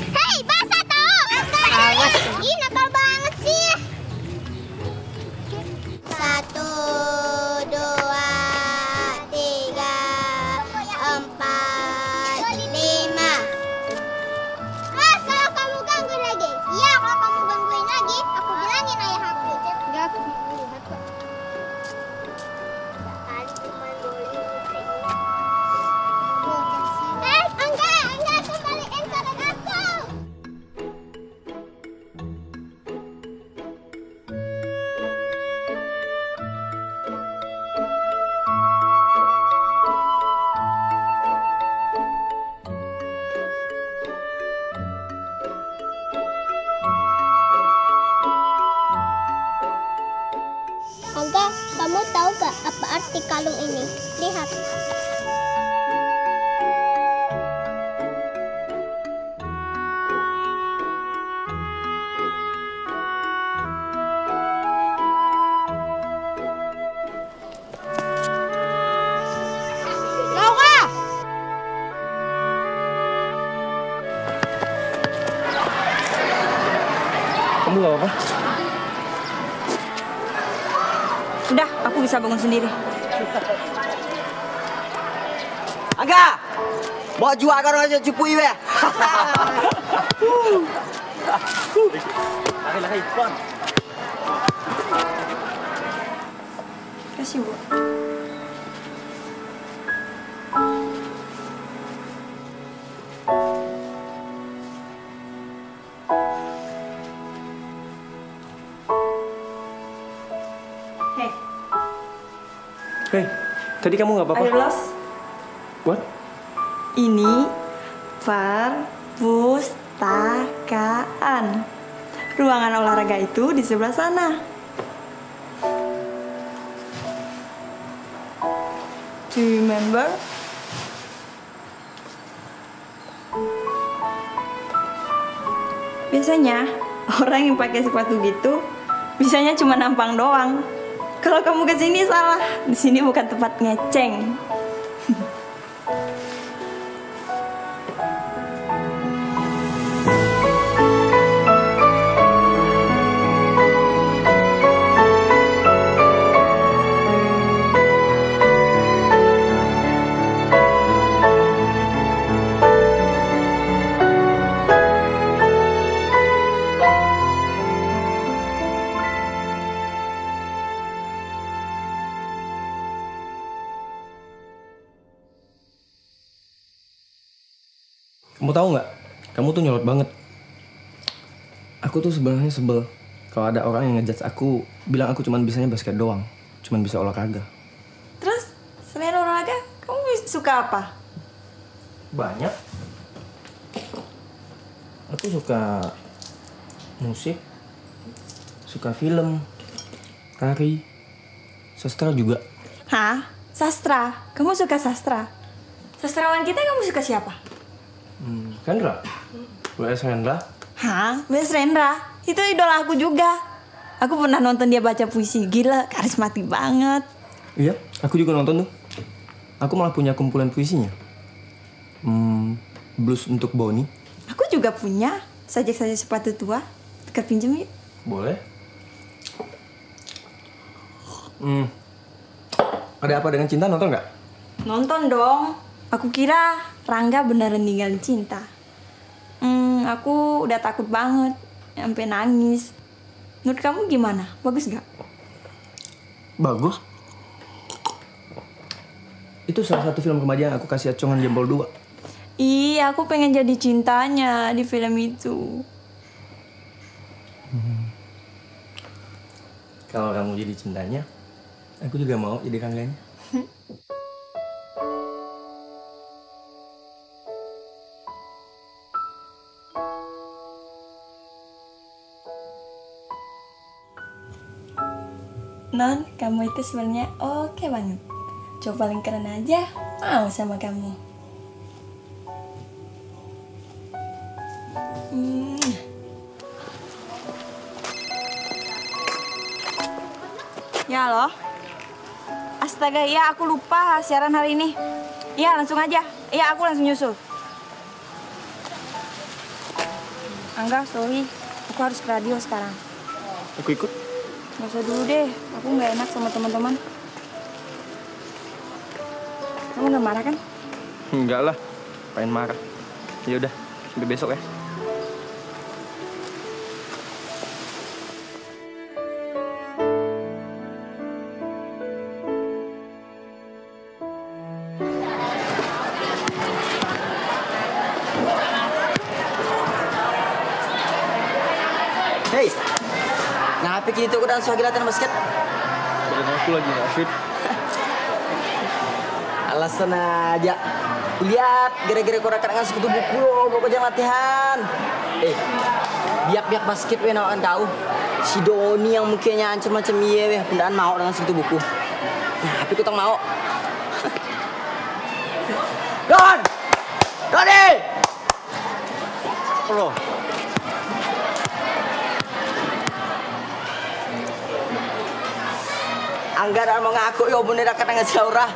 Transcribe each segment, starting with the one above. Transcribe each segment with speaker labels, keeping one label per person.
Speaker 1: Hei, basah tau! Awas! Ih, nakal banget sih! 1, 2, 3, 4, 5. Mas, kalau kamu gangguin lagi. Iya, kalau kamu gangguin lagi, aku bilangin ayah aku. Enggak, aku mau lihat kok. Sekali cuma boleh enggak, kembaliin barang aku. Angga, kamu tahu gak apa arti kalung ini? Lihat. Laura!
Speaker 2: Kamu gak apa-apa?
Speaker 3: Udah, aku bisa bangun sendiri.
Speaker 4: Angga! Bawa jual karo aja cupui we. Lari, pon.
Speaker 3: Kasih, Bu. Hei,
Speaker 2: Hei, tadi kamu gak apa-apa?
Speaker 3: ayo los.
Speaker 2: What?
Speaker 3: Ini perpustakaan. Ruangan olahraga itu di sebelah sana. Do you remember? Biasanya orang yang pakai sepatu gitu bisanya cuma nampang doang. Kalau kamu kesini salah. Di sini bukan tempat ngeceng.
Speaker 2: Kamu tahu nggak? Kamu tuh nyolot banget. Aku tuh sebenarnya sebel kalau ada orang yang ngejudge aku, bilang aku cuman bisanya basket doang, cuman bisa olahraga.
Speaker 3: Terus selain olahraga, kamu suka apa?
Speaker 2: Banyak. Aku suka musik, suka film, tari, sastra juga.
Speaker 3: Hah? Sastra? Kamu suka sastra? Sastrawan kita kamu suka siapa?
Speaker 2: Rendra? W.S. Rendra?
Speaker 3: Hah? W.S. Rendra? Itu idola aku juga. Aku pernah nonton dia baca puisi. Gila, karismatik banget.
Speaker 2: Iya, aku juga nonton tuh. Aku malah punya kumpulan puisinya. Blues untuk Bonnie.
Speaker 3: Aku juga punya. Sajak-sajak sepatu tua. Kita pinjem yuk.
Speaker 2: Boleh. Ada apa dengan cinta, nonton nggak?
Speaker 3: Nonton dong. Aku kira Rangga beneran ninggalin cinta. Aku udah takut banget. Sampai nangis. Menurut kamu gimana? Bagus gak?
Speaker 2: Bagus. Itu salah satu film remaja yang aku kasih acongan jempol 2.
Speaker 3: Iya, aku pengen jadi cintanya di film itu.
Speaker 2: Kalau kamu jadi cintanya, aku juga mau jadi rangganya.
Speaker 3: Non, kamu itu sebenarnya oke banget. Coba paling keren aja, mau sama kamu. Ya loh, Astaga, iya aku lupa siaran hari ini. Iya, langsung aja. Iya, aku langsung nyusul. Angga, sorry. Aku harus ke radio sekarang.
Speaker 2: Aku ikut.
Speaker 3: Gak usah dulu deh. Aku nggak enak sama teman-teman. Kamu nggak marah kan?
Speaker 2: Enggak lah. Pengen marah. Ya udah, sampai besok ya.
Speaker 4: Hei, ngapa kini tuh udah suah latihan basket?
Speaker 2: Badan aku lagi nggak fit.
Speaker 4: Alasan aja. Lihat, gara-gara kau rakan ngasih kutu buku lo, kau kerja latihan. Biak-biak basket weh nawakan kau. Si Doni yang mukanya ancam macam iya weh, pendaan mau dengan segitu buku. Nah, tapi kau tak mau. Don! Doni! Loh. Angga mau ngaku ya bener akan ngasih Laura.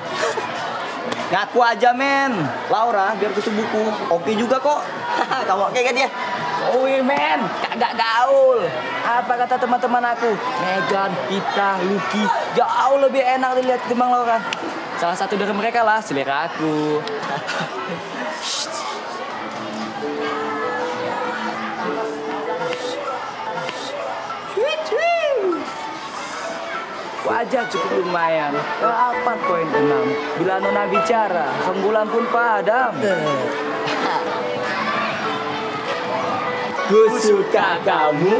Speaker 4: Ngaku aja men, Laura biar kutu buku. Oke juga kok. Kamu oke kan dia? Oh men, kagak gaul. Apa kata teman-teman aku? Megan, Pita, Lucky jauh lebih enak dilihat ketimbang Laura. Salah satu dari mereka lah selera aku. Wajah cukup lumayan, 8.6. Bila nona bicara, rembulan pun padam. Ku suka kamu,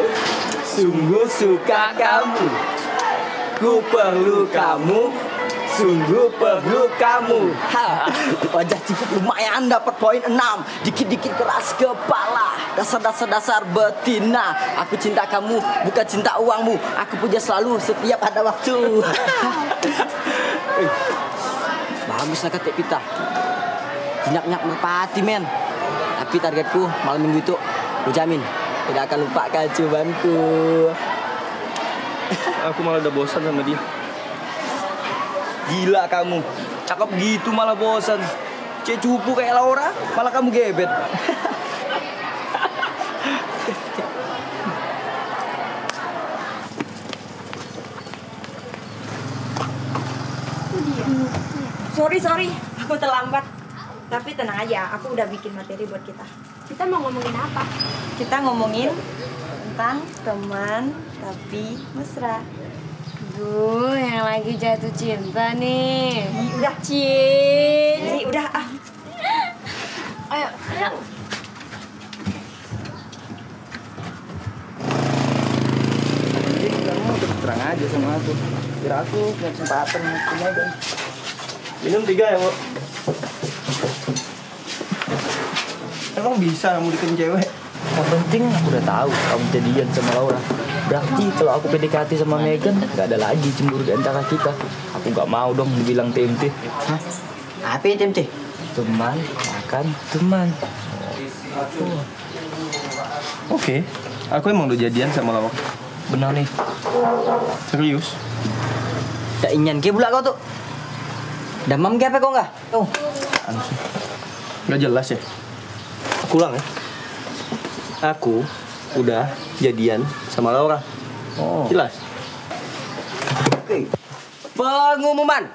Speaker 4: sungguh suka kamu. Ku perlu kamu, sungguh perlu kamu. Wajah cukup lumayan, dapat poin 6. Dikit-dikit keras kepala. Dasar betina. Aku cinta kamu, bukan cinta uangmu. Aku puja selalu setiap ada waktu. Bagus lah kata Pita. Nyak-nyak merpati men. Tapi targetku malam minggu itu, aku jamin tidak akan lupa keacuanku.
Speaker 2: Aku malah udah bosan sama dia.
Speaker 4: Gila kamu, cakep gitu malah bosan. Cek cupu kayak Laura, malah kamu gebet.
Speaker 3: Sorry, aku terlambat. Tapi tenang aja, aku udah bikin materi buat kita.
Speaker 1: Kita mau ngomongin apa?
Speaker 3: Kita ngomongin tentang teman tapi mesra.
Speaker 1: Duh, yang lagi jatuh cinta nih.
Speaker 3: Udah,
Speaker 1: Cin.
Speaker 3: udah ah.
Speaker 1: Ayo.
Speaker 2: Jadi kamu terus terang aja sama aku. Biar aku punya kesempatan punya dong. Minum 3 ya, Bu. Emang bisa kamu deketin cewek?
Speaker 4: Yang penting aku udah tahu kamu jadian sama Laura. Berarti kalau aku PDKT sama Megan, gak ada lagi cemburu di antara kita. Aku gak mau dong dibilang TMT. Hah? Apa yang TMT?
Speaker 2: Teman akan teman. Oke, aku emang udah jadian sama Laura.
Speaker 4: Benar nih.
Speaker 2: Serius?
Speaker 4: Tak inyan ke pula kau tuh. Damam ke apa kau nggak? Oh.
Speaker 2: Anu sih. Nggak jelas ya? Aku ulang ya. Aku udah jadian sama Laura.
Speaker 4: Oh.
Speaker 2: Jelas?
Speaker 4: Oke. Pengumuman.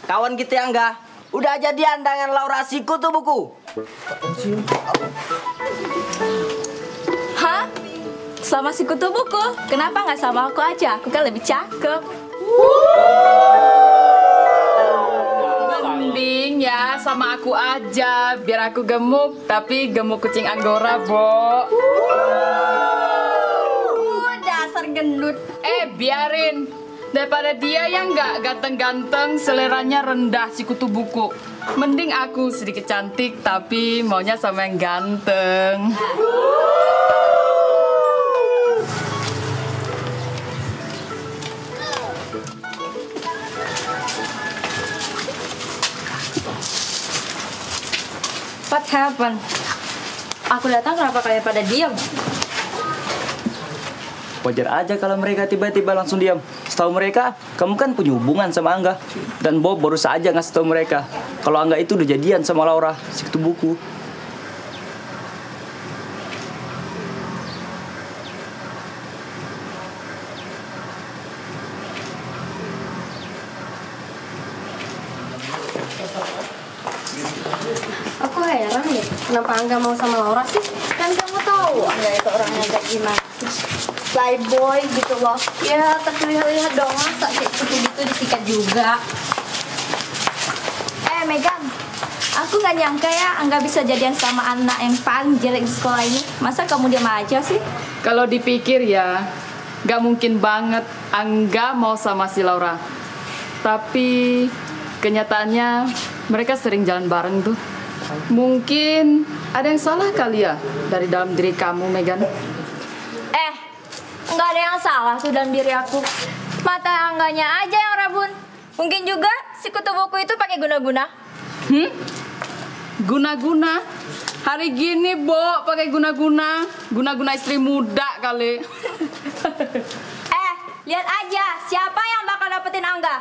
Speaker 4: Kawan kita yang enggak udah jadian dengan Laura Sikutu buku.
Speaker 5: Hah? Sama si kutu buku? Kenapa nggak sama aku aja? Aku kan lebih cakep. Mending ya sama aku aja, biar aku gemuk, tapi gemuk kucing Anggora, Bo.
Speaker 3: Dasar gendut.
Speaker 5: Biarin. Daripada dia yang nggak ganteng-ganteng, seleranya rendah si kutu buku. Mending aku sedikit cantik, tapi maunya sama yang ganteng.
Speaker 3: What happened? Aku datang kenapa kalian pada diam?
Speaker 4: Wajar aja kalau mereka tiba-tiba langsung diam. kasih tahu mereka kamu kan punya hubungan sama Angga. Dan Bob baru saja ngasih tahu mereka kalau Angga itu udah jadian sama Laura, si kutu buku.
Speaker 6: Aku heran deh, kenapa Angga mau sama Laura sih? Kan kamu tahu Angga itu orangnya kayak gimana. Playboy gitu loh. Ya, tapi lihat dong, masa kayak gitu disikat juga.
Speaker 3: Megan, aku gak nyangka ya Angga bisa jadian sama anak yang paling jelek di sekolah ini. Masa kamu diam aja sih?
Speaker 5: Kalau dipikir ya, gak mungkin banget Angga mau sama si Laura. Tapi kenyataannya mereka sering jalan bareng tuh. Mungkin ada yang salah kali ya dari dalam diri kamu, Megan.
Speaker 3: Nggak ada yang salah tuh dalam diri aku. Mata Angganya aja yang rabun. Mungkin juga si kutu buku itu pakai guna-guna.
Speaker 5: Guna-guna? Hari gini, Bo, pakai guna-guna. Guna-guna istri muda kali.
Speaker 3: Lihat aja siapa yang bakal dapetin Angga.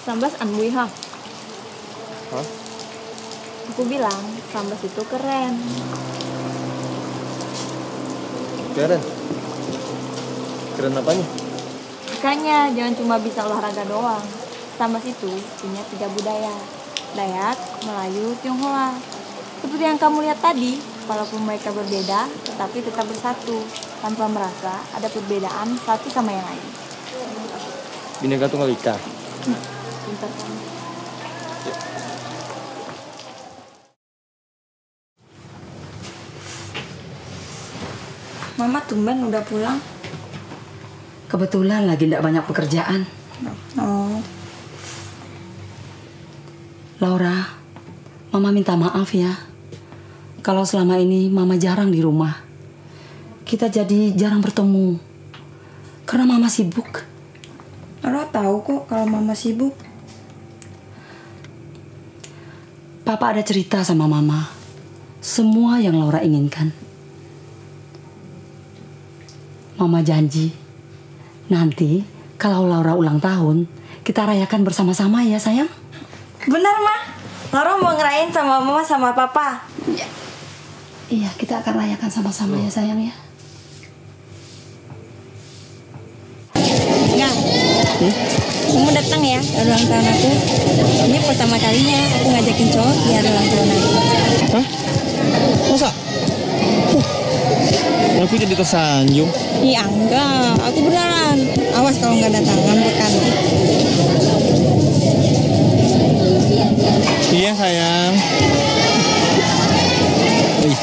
Speaker 3: Sambas anbui ha.
Speaker 2: Hah?
Speaker 3: Aku bilang Sambas itu keren.
Speaker 2: Keren? Keren apanya?
Speaker 3: Makanya jangan cuma bisa olahraga doang. Sambas itu punya 3 budaya. Dayak, Melayu, Tionghoa. Seperti yang kamu lihat tadi, walaupun mereka berbeda, tetapi tetap bersatu. Tanpa merasa ada perbedaan satu sama yang lain.
Speaker 2: Bhinneka Tunggal Ika.
Speaker 3: Pintar kamu. Mama tumben udah pulang.
Speaker 7: Kebetulan lagi tidak banyak pekerjaan.
Speaker 3: Oh.
Speaker 7: Laura, Mama minta maaf ya. Kalau selama ini Mama jarang di rumah. Kita jadi jarang bertemu. Karena Mama sibuk.
Speaker 3: Laura tahu kok kalau Mama sibuk.
Speaker 7: Papa ada cerita sama Mama. Semua yang Laura inginkan. Mama janji, nanti kalau Laura ulang tahun, kita rayakan bersama-sama ya sayang.
Speaker 3: Benar, Ma. Laura mau ngerayain sama Mama sama Papa.
Speaker 7: Iya, kita akan rayakan sama-sama ya sayang ya.
Speaker 3: Enggak. Kamu datang ya ulang tahun aku. Ini pertama kalinya aku ngajakin cowok biar ulang tahun aku.
Speaker 2: Hah? Masa? Aku jadi tersanjung.
Speaker 3: Iya enggak, aku beneran. Awas kalau nggak datang, ngambekan.
Speaker 2: Iya sayang.
Speaker 4: Wih,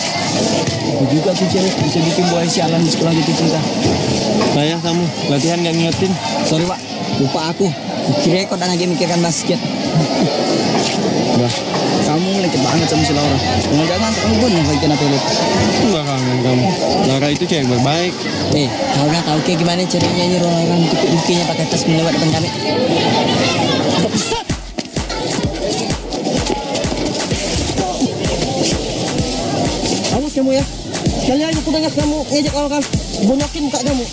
Speaker 4: aku juga tuh cewek bisa bikin boy sialan di sekolah gitu cinta.
Speaker 2: Sayang kamu, latihan gak ngingetin.
Speaker 4: Sorry Pak, lupa aku. Kira kau lagi mikirkan basket.
Speaker 2: Bah,
Speaker 4: Kamu leket banget sama si Laura. Jangan kamu pun yang kena pelet.
Speaker 2: enggak kangen kamu. Laura itu cewek baik.
Speaker 4: Kau udah tahu kayak gimana caranya nyuruh orang tutup mukinya pakai tas melewat depan kami. Awas kamu ya. Sekali aja aku dengar kamu ngejek orang, bonyokin muka kamu.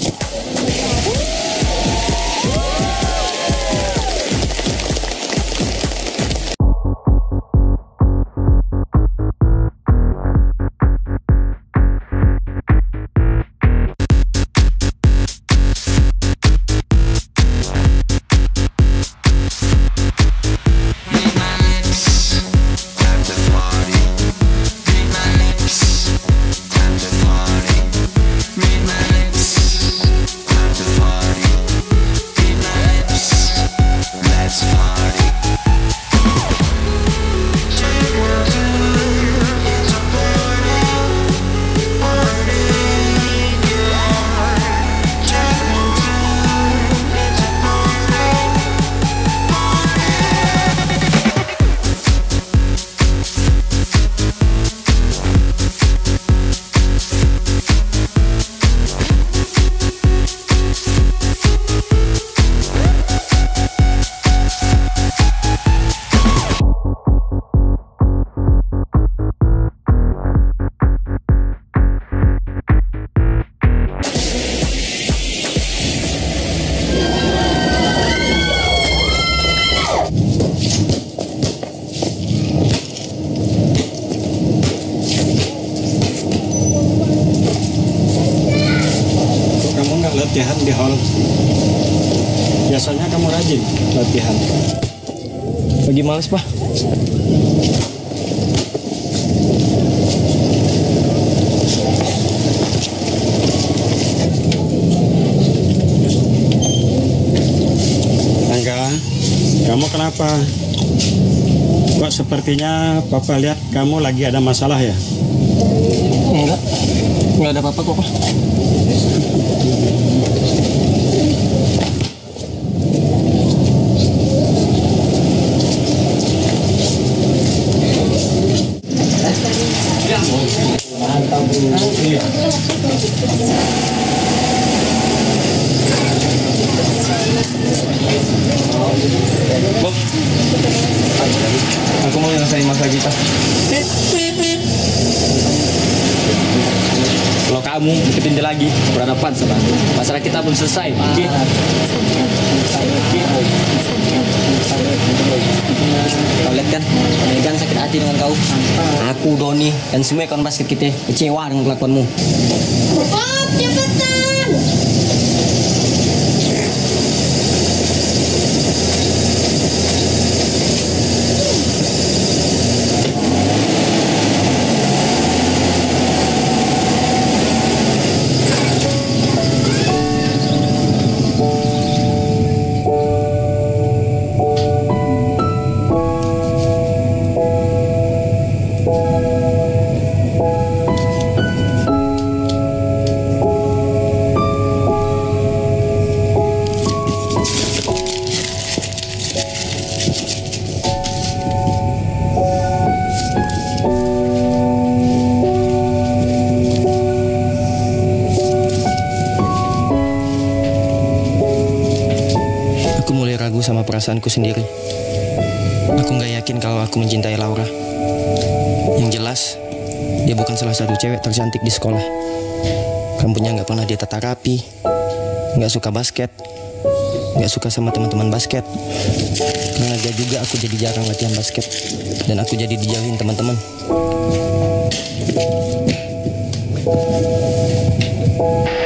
Speaker 8: Latihan di hall. Biasanya kamu rajin latihan.
Speaker 2: Lagi males, Pak.
Speaker 8: Angga, kamu kenapa? Kok sepertinya Papa lihat kamu lagi ada masalah ya?
Speaker 2: Enggak ada apa-apa kok, Pak. Bob, aku mau nyelesain masalah kita.
Speaker 4: Kalau kamu deketin dia lagi, berhadapan sama aku. Masalah kita belum selesai. Oke? Kau lihat kan, Megan sakit hati dengan kau. Aku, Doni, dan semua kawan basket kita kecewa dengan kelakuanmu.
Speaker 1: Bob, cepetan!
Speaker 2: Aku mulai ragu sama perasaanku sendiri. Aku nggak yakin kalau aku mencintai Laura. Yang jelas, dia bukan salah satu cewek tercantik di sekolah. Rambutnya nggak pernah dia tata rapi, nggak suka basket, nggak suka sama teman-teman basket. Karena dia juga aku jadi jarang latihan basket, dan aku jadi dijauhin teman-teman.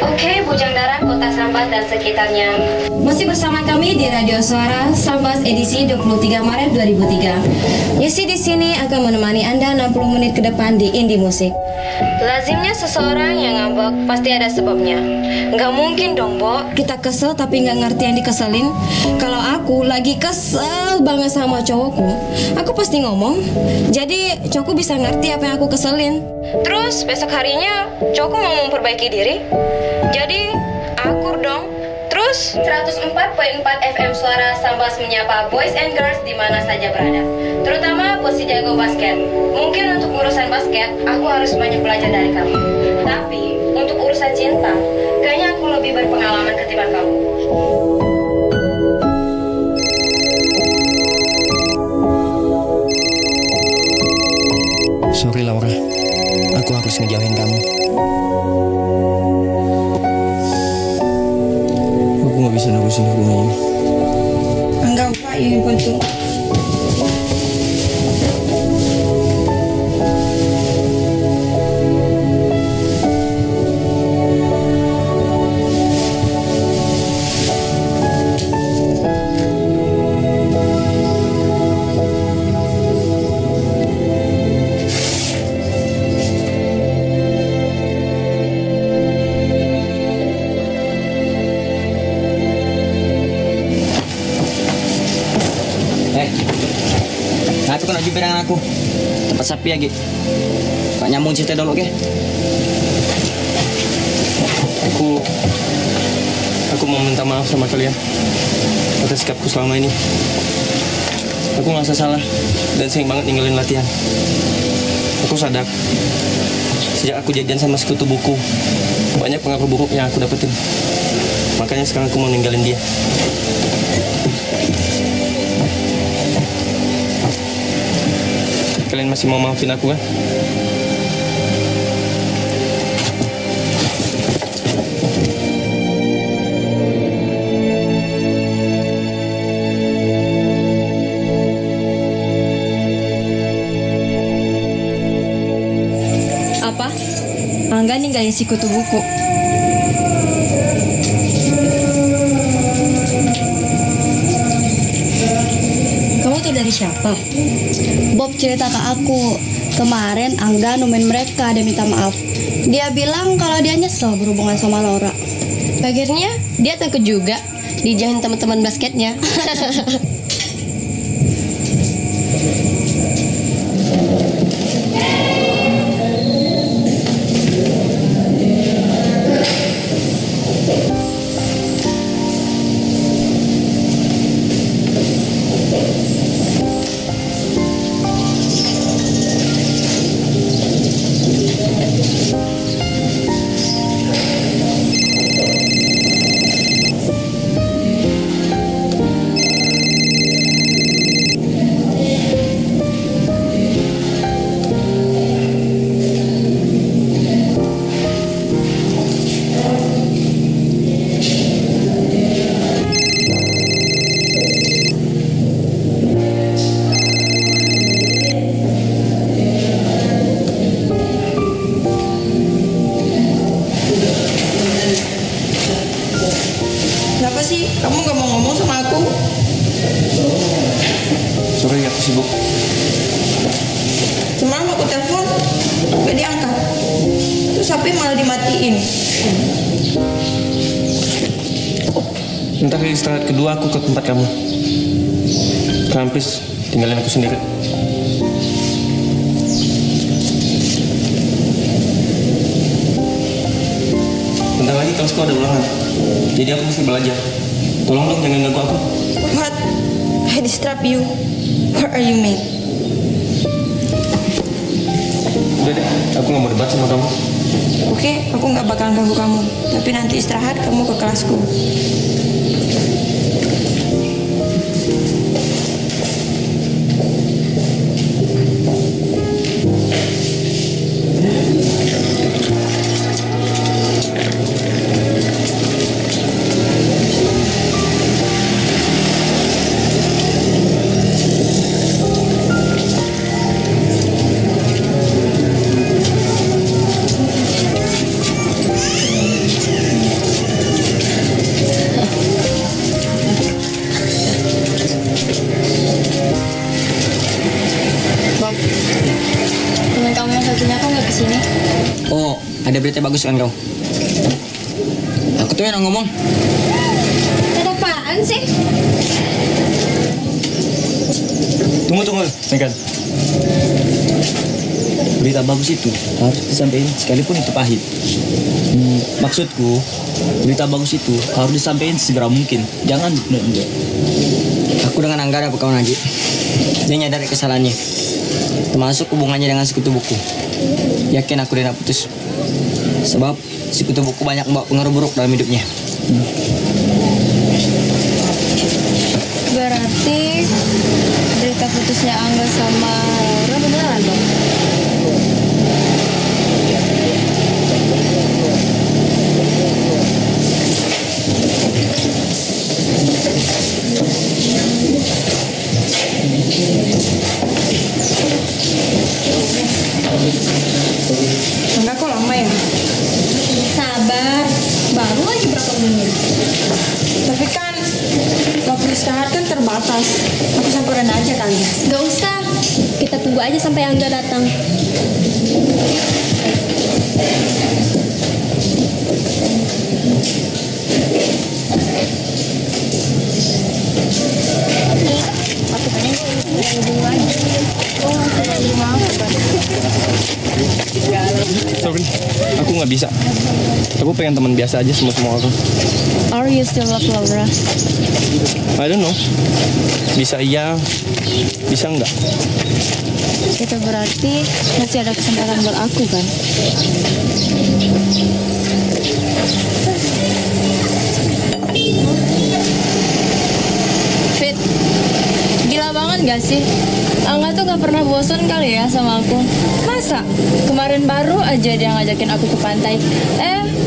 Speaker 9: Oke, Bujang Darat, Kota Sambas dan sekitarnya. Masih bersama kami di Radio Suara Sambas edisi 23 Maret 2003. Yesi di sini akan menemani Anda 60 menit ke depan di Indie Musik. Lazimnya seseorang yang ngambek pasti ada sebabnya. Nggak mungkin dong, Bo. Kita kesel tapi nggak ngerti yang dikeselin. Kalau aku lagi kesel banget sama cowokku, aku pasti ngomong. Jadi cowokku bisa ngerti apa yang aku keselin. Terus besok harinya cowokku mau memperbaiki diri. Jadi akur dong. Terus 104.4 FM Suara Sambas menyapa boys and girls di mana saja berada, terutama buat si jago basket. Mungkin untuk urusan basket aku harus banyak belajar dari kamu, tapi untuk urusan cinta kayaknya aku lebih berpengalaman ketimbang kamu.
Speaker 2: Sorry Laura, aku harus ngejauhin kamu. Aku nggak bisa nerusin hubungan ini.
Speaker 6: Enggak, Pak, ini penting.
Speaker 4: Aku kena jubirang aku. Tempat sapi lagi. Pak nyambung cerita dulu, oke?
Speaker 2: Aku mau minta maaf sama kalian atas sikapku selama ini. Aku ngerasa salah dan sering banget ninggalin latihan. Aku sadar sejak aku jadian sama sekutu buku, banyak pengaruh buruk yang aku dapetin. Makanya sekarang aku mau ninggalin dia. Kalian masih mau maafin aku kan?
Speaker 9: Apa? Angga ninggalin si kutu buku. Kamu tuh dari siapa?
Speaker 6: Bob cerita ke aku. Kemarin Angga nemuin mereka dan minta maaf. Dia bilang kalau dia nyesel berhubungan sama Laura.
Speaker 9: Akhirnya dia takut juga dijauhin teman-teman basketnya.
Speaker 6: Kenapa sih? Kamu gak mau ngomong sama aku?
Speaker 2: Sorry, aku sibuk.
Speaker 6: Semalam aku telepon, gak diangkat. Terus HP malah dimatiin.
Speaker 2: Ntar di istirahat kedua aku ke tempat kamu. Kalian please, tinggalin aku sendiri. Bentar lagi kelasku ada ulangan. Jadi aku mesti belajar. Tolong dong jangan ganggu aku.
Speaker 6: What? I disturb you? What are you made?
Speaker 2: Udah deh, aku gak mau debat sama kamu.
Speaker 6: Oke, aku gak bakalan ganggu kamu. Tapi nanti istirahat kamu ke kelasku.
Speaker 9: sini?
Speaker 2: Oh, ada berita bagus kan kau? Aku tuh yang ngomong.
Speaker 9: Ada apaan sih?
Speaker 2: Tunggu, Megan. Berita bagus itu harus disampaikan sekalipun itu pahit. Maksudku, berita bagus itu harus disampaikan segera mungkin. Jangan nunda. Aku dengan Angga ada berkawan lagi. Dia nyadari kesalahannya. Termasuk hubungannya dengan sekutu buku. Yakin aku dia putus. Sebab sekutu buku banyak membawa pengaruh buruk dalam hidupnya.
Speaker 9: Berarti berita putusnya Angga sama Laura beneran dong?
Speaker 3: Enggak kok lama ya?
Speaker 9: Sabar, baru aja berapa menit.
Speaker 3: Tapi kan waktu istirahat kan terbatas. Aku samperin aja kali.
Speaker 9: Gak usah, kita tunggu aja sampai Angga datang.
Speaker 2: Sorry, aku nggak bisa. Aku pengen teman biasa aja sama aku.
Speaker 9: Are you still love Laura?
Speaker 2: I don't know. Bisa iya, bisa enggak.
Speaker 9: Itu berarti masih ada kesempatan buat aku kan? Fit, gila banget gak sih? Angga tuh gak pernah bosan kali ya sama aku. Masa? Kemarin baru aja dia ngajakin aku ke pantai.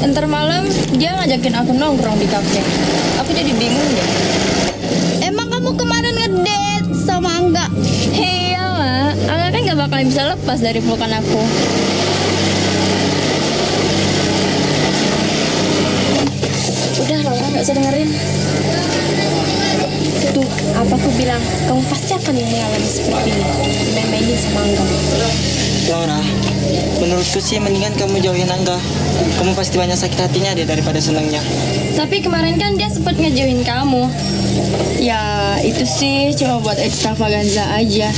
Speaker 9: Ntar malam dia ngajakin aku nongkrong di kafe. Aku jadi bingung deh.
Speaker 1: Emang kamu kemarin ngedate sama Angga?
Speaker 9: Iya lah, Angga kan gak bakalan bisa lepas dari pelukan aku. Udah Laura, gak usah dengerin. Tuh, apa aku bilang, kamu pasti akan mengalami seperti ini. Main-mainin sama Angga.
Speaker 2: Laura, menurutku sih mendingan kamu jauhin Angga. Kamu pasti banyak sakit hatinya deh daripada senangnya.
Speaker 9: Tapi kemarin kan dia sempat ngejauhin kamu. Ya itu sih cuma buat ekstravaganza aja.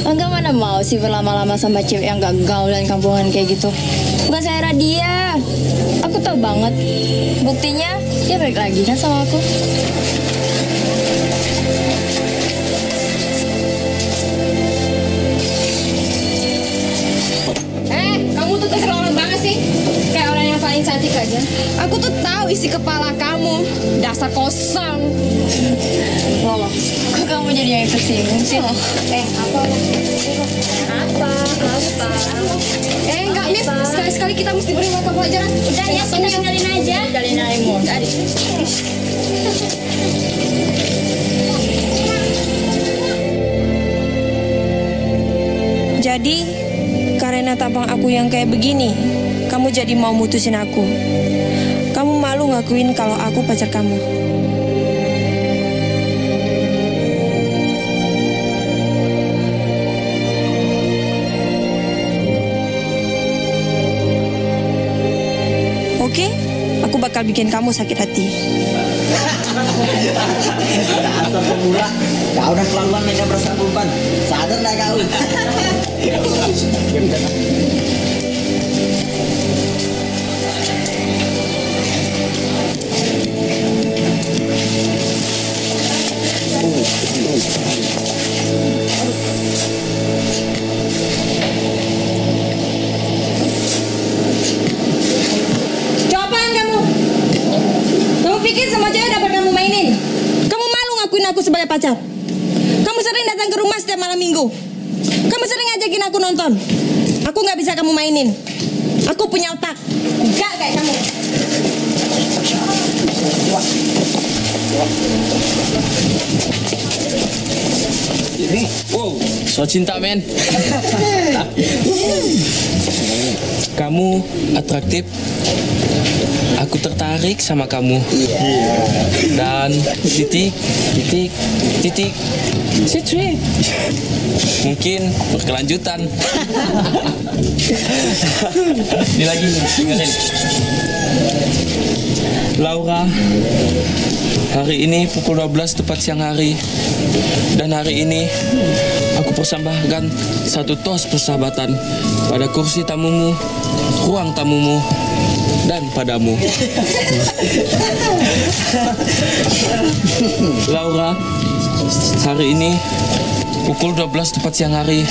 Speaker 9: Angga mana mau sih berlama-lama sama cewek yang gak gaul dan kampungan kayak gitu. Bukan selera dia. Aku tahu banget. Buktinya dia balik lagi kan sama aku.
Speaker 6: Kamu tuh keterlaluan banget sih. Kayak orang yang paling cantik aja. Aku tuh tahu isi kepala kamu. Dasar kosong.
Speaker 9: Loh, kok kamu jadi yang tersinggung sih?
Speaker 6: Apa? Enggak, Miss. Sekali-sekali kita mesti beri mereka pelajaran.
Speaker 9: Udah ya, kita tinggalin aja.
Speaker 6: Tinggalin aja, Udah.
Speaker 10: Jadi, karena tampang aku yang kayak begini, kamu jadi mau mutusin aku. Kamu malu ngakuin kalau aku pacar kamu. Oke, aku bakal bikin kamu sakit hati.
Speaker 4: Asal pemula, kau udah kelaluan main perasaan. Sadar dah kau.
Speaker 10: Apaan kamu? Kamu pikir semua cewek dapat kamu mainin? Kamu malu ngakuin aku sebagai pacar? Kamu sering datang ke rumah setiap malam minggu. Kamu sering ngajakin aku nonton. Aku nggak bisa kamu mainin. Aku punya otak. Enggak kayak kamu.
Speaker 2: Wow, so cinta men. Kamu atraktif,
Speaker 11: aku tertarik sama kamu. Dan titik. Sweet. Mungkin berkelanjutan. Ini lagi dengerin. Laura, hari ini pukul 12 tepat siang hari. Dan hari ini aku persembahkan satu tos persahabatan pada kursi tamumu, ruang tamumu, dan padamu. Laura, hari ini pukul 12 tepat siang hari.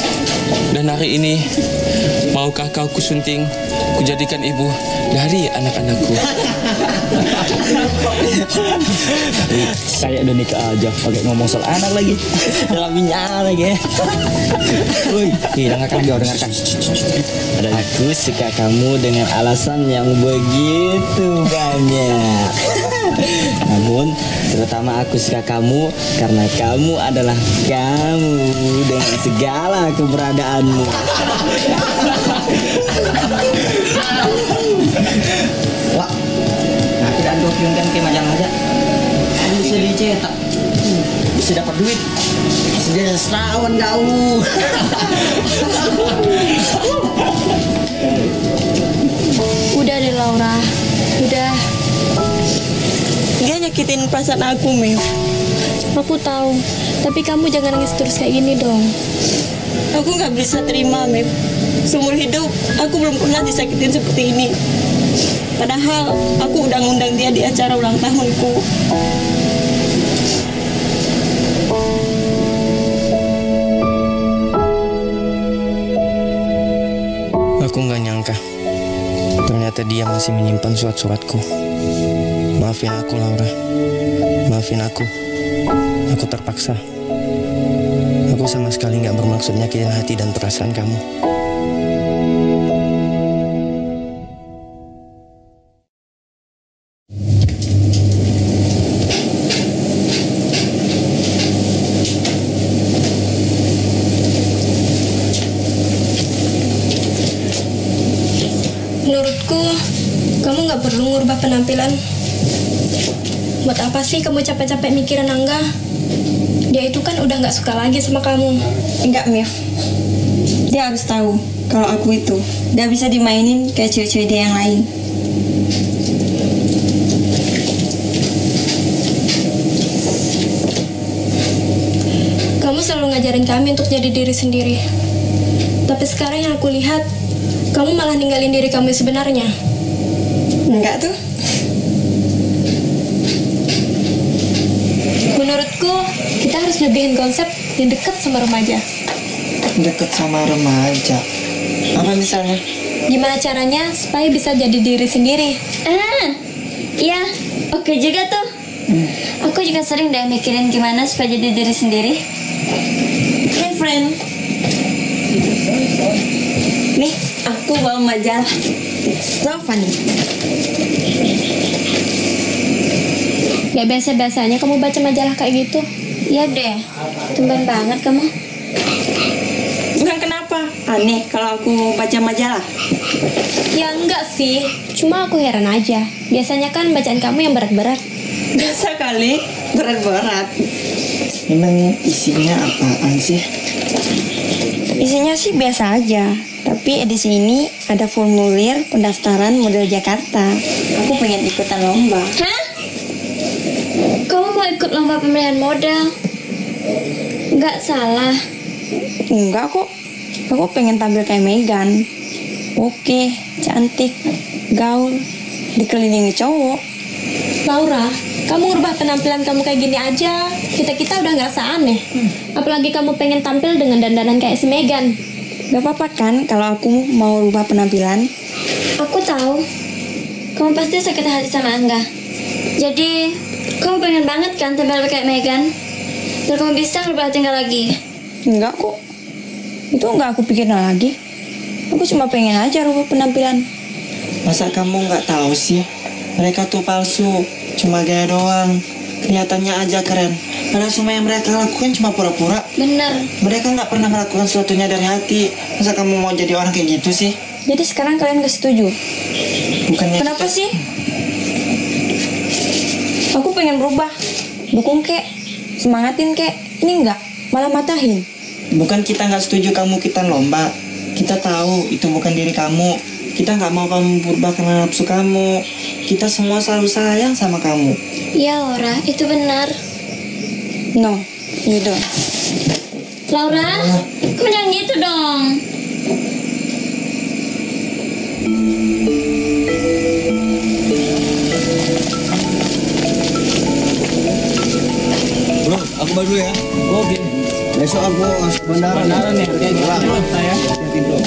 Speaker 11: Dan hari ini maukah kau kusunting, kujadikan ibu dari anak-anakku.
Speaker 4: Kayak udah nikah aja, pakai ngomong soal anak lagi. Dalam minyak lagi. Woi, dengarkan. Aku suka kamu dengan alasan yang begitu banyak. Namun, terutama aku suka kamu karena kamu adalah kamu dengan segala keberadaanmu. Wah, nah kita dokumen ke majalah aja. Bisa dicetak, bisa dapat duit, bisa jadi sastrawan kau.
Speaker 10: Udah deh Laura, udah.
Speaker 6: Dia nyakitin perasaan aku, Mew.
Speaker 10: Aku tahu, tapi kamu jangan nangis terus kayak gini dong.
Speaker 6: Aku nggak bisa terima, Mew. Seumur hidup, aku belum pernah disakitin seperti ini. Padahal, aku udah ngundang dia di acara ulang tahunku.
Speaker 2: Aku nggak nyangka, ternyata dia masih menyimpan surat-suratku. Maafin aku, Laura. Maafin aku. Aku terpaksa. Aku sama sekali nggak bermaksud nyakitin hati dan perasaan kamu.
Speaker 10: Menurutku, kamu nggak perlu ngubah penampilan. Buat apa sih kamu capek-capek mikirin Angga? Dia itu kan udah nggak suka lagi sama kamu.
Speaker 6: Enggak, Mev. Dia harus tahu kalau aku itu nggak bisa dimainin kayak cewek-cewek dia yang lain.
Speaker 10: Kamu selalu ngajarin kami untuk jadi diri sendiri. Tapi sekarang yang aku lihat, kamu malah ninggalin diri kamu sebenarnya.
Speaker 6: Enggak tuh.
Speaker 10: Menurutku, kita harus lebihin konsep yang dekat sama remaja.
Speaker 12: Dekat sama remaja? Apa misalnya?
Speaker 10: Gimana caranya supaya bisa jadi diri sendiri?
Speaker 13: Iya, oke juga tuh. Aku juga sering deh mikirin gimana supaya jadi diri sendiri.
Speaker 6: Hey friend, nih aku bawa majalah. So funny.
Speaker 10: Gak biasa-biasanya kamu baca majalah kayak gitu.
Speaker 13: Iya deh, tumben banget kamu.
Speaker 6: Bukan kenapa? Aneh kalau aku baca majalah.
Speaker 10: Ya enggak sih, cuma aku heran aja. Biasanya kan bacaan kamu yang berat-berat.
Speaker 6: Biasa kali, berat-berat.
Speaker 12: Memang isinya apaan sih?
Speaker 6: Isinya sih biasa aja. Tapi edisi ini ada formulir pendaftaran model Jakarta. Aku pengen ikutan lomba.
Speaker 13: Hah? Kamu mau ikut lomba pemilihan model? Nggak salah.
Speaker 6: Enggak kok. Aku pengen tampil kayak Megan. Oke, cantik, gaul, dikelilingi cowok.
Speaker 10: Laura, kamu ngerubah penampilan kamu kayak gini aja, kita udah ngerasa aneh. Apalagi kamu pengen tampil dengan dandanan kayak si Megan.
Speaker 6: Gak apa-apa kan kalau aku mau rubah penampilan?
Speaker 13: Aku tahu. Kamu pasti sakit hati sama Angga. Jadi, kamu pengen banget kan tampil kayak Megan? Biar kamu bisa ngerubah tinggal lagi.
Speaker 6: Enggak kok. Itu enggak aku pikirin lagi. Aku cuma pengen aja rubah penampilan.
Speaker 12: Masa kamu nggak tahu sih? Mereka tuh palsu, cuma gaya doang. Kelihatannya aja keren. Padahal semua yang mereka lakukan cuma pura-pura.
Speaker 13: Bener.
Speaker 12: Mereka nggak pernah melakukan sesuatunya dari hati. Masa kamu mau jadi orang kayak gitu sih?
Speaker 6: Jadi sekarang kalian gak setuju?
Speaker 12: Bukannya
Speaker 6: Kenapa sih?
Speaker 10: Aku pengen berubah. Dukung kek, semangatin kek. Ini enggak, malah matahin.
Speaker 12: Bukan kita nggak setuju kamu ikutan lomba. Kita tahu itu bukan diri kamu. Kita nggak mau kamu berubah karena nafsu kamu. Kita semua selalu sayang sama kamu.
Speaker 13: Iya Laura, itu benar.
Speaker 10: No, gitu.
Speaker 13: Laura, kamu jangan gitu dong.
Speaker 14: Bro, aku balik dulu ya. Oke. Besok aku harus bandara. Bandara nih. Oke, gimana saya? Hati-hati bro.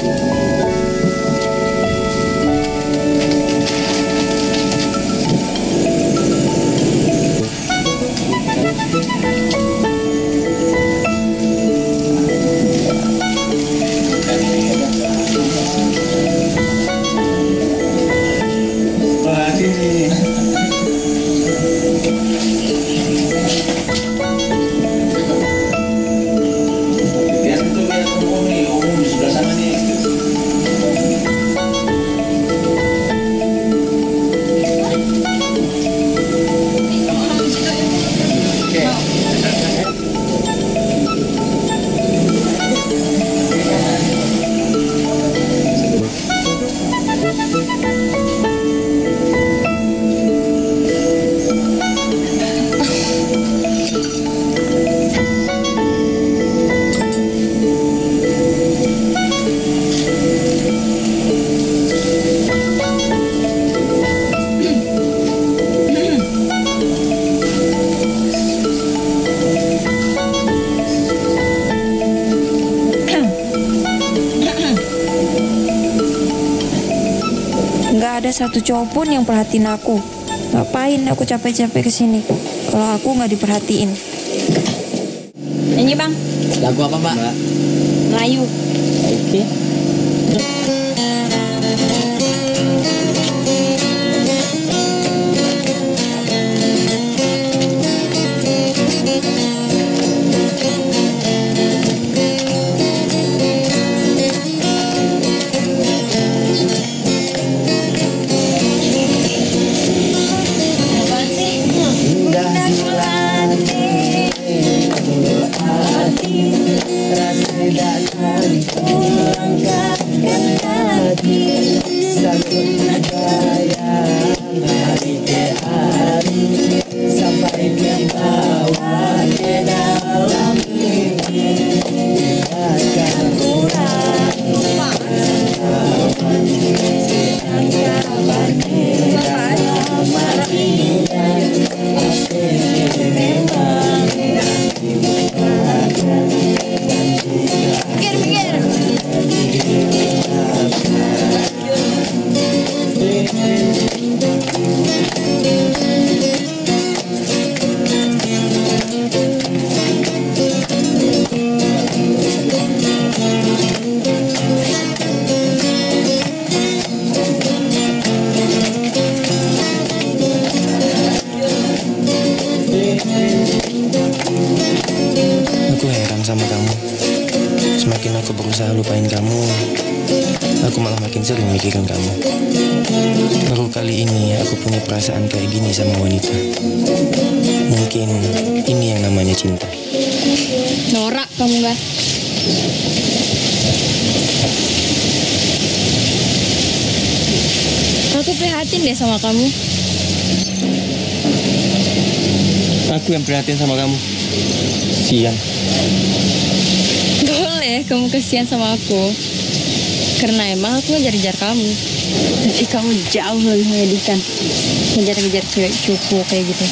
Speaker 10: Satu cowok pun yang perhatiin aku. Ngapain aku capek-capek kesini kalau aku nggak diperhatiin? Nyanyi bang.
Speaker 4: Lagu apa mbak?
Speaker 10: Melayu.
Speaker 4: Oke.
Speaker 2: Lupain kamu, aku malah makin sering mikirin kamu. Baru kali ini aku punya perasaan kayak gini sama wanita. Mungkin ini yang namanya cinta.
Speaker 10: Norak kamu gak? Aku prihatin deh sama kamu.
Speaker 2: Aku yang prihatin sama kamu. Sian.
Speaker 10: Boleh kamu kesian sama aku, karena emang aku ngejar-ngejar kamu. Tapi kamu jauh lebih menyedihkan, ngejar-ngejar cewek cupu kayak gitu.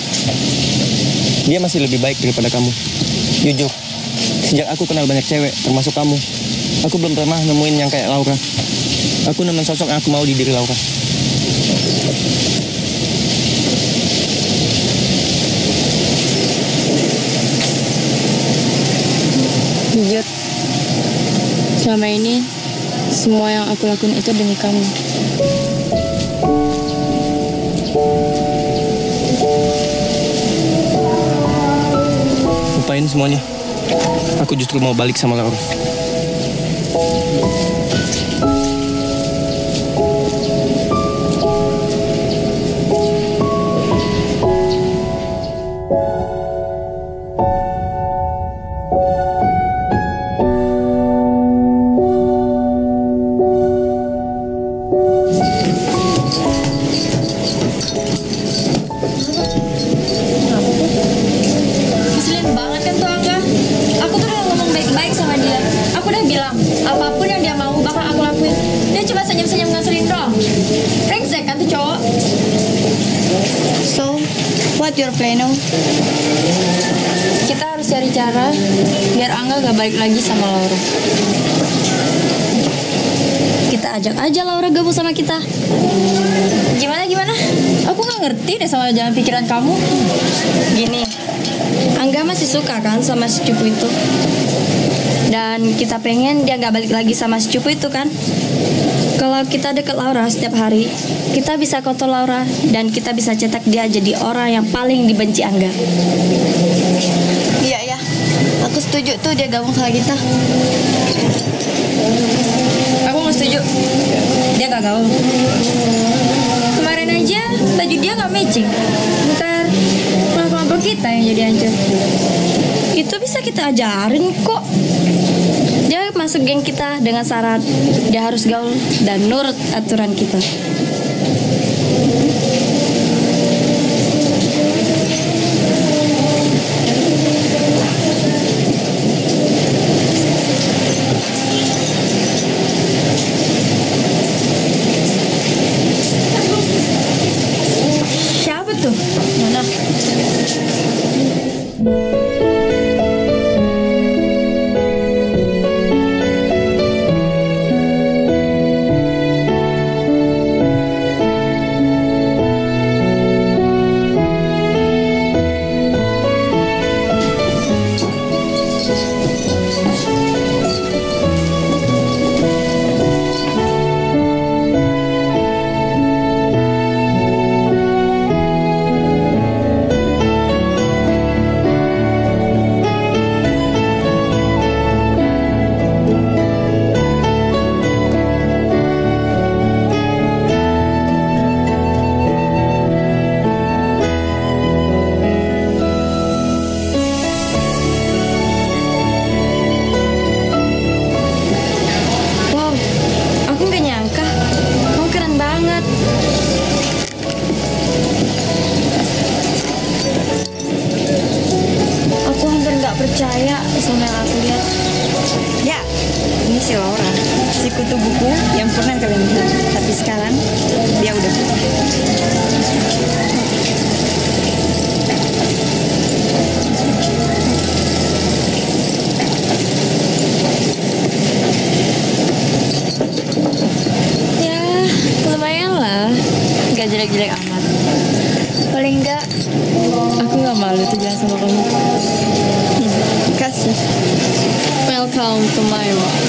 Speaker 2: Dia masih lebih baik daripada kamu. Jujur, sejak aku kenal banyak cewek, termasuk kamu, aku belum pernah nemuin yang kayak Laura. Aku nemuin sosok yang aku mau di diri Laura.
Speaker 10: Jujur, selama ini semua yang aku lakuin itu demi kamu.
Speaker 2: Lupain semuanya. Aku justru mau balik sama Laura.
Speaker 10: senyum-senyum ngeselin dong. Brengsek kan tuh cowok.
Speaker 3: So, what your plan now?
Speaker 10: Kita harus cari cara biar Angga gak balik lagi sama Laura. Kita ajak aja Laura gabung sama kita. Gimana? Aku gak ngerti deh sama jalan pikiran kamu. Gini, Angga masih suka kan sama si cupu itu. Dan kita pengen dia gak balik lagi sama si cupu itu kan. Kalau kita deket Laura setiap hari, kita bisa kontrol Laura dan kita bisa cetak dia jadi orang yang paling dibenci Angga.
Speaker 3: Iya, aku setuju tuh dia gabung sama kita.
Speaker 10: Aku gak setuju. Dia gak gabung. Kemarin aja baju dia gak matching. Ntar kelompok kita yang jadi hancur. Itu bisa kita ajarin kok. Dia masuk geng kita dengan syarat dia harus gaul dan nurut aturan kita. Siapa tuh? Mana? Percaya sama yang aku lihat.
Speaker 3: Ya, ini si Laura, si kutu buku yang pernah kalian lihat. Tapi sekarang dia udah berubah.
Speaker 10: Ya, lumayan lah. Gak jelek-jelek amat. Paling enggak, aku gak malu tuh jalan sama kamu.
Speaker 3: Kasih.
Speaker 10: Welcome to my world.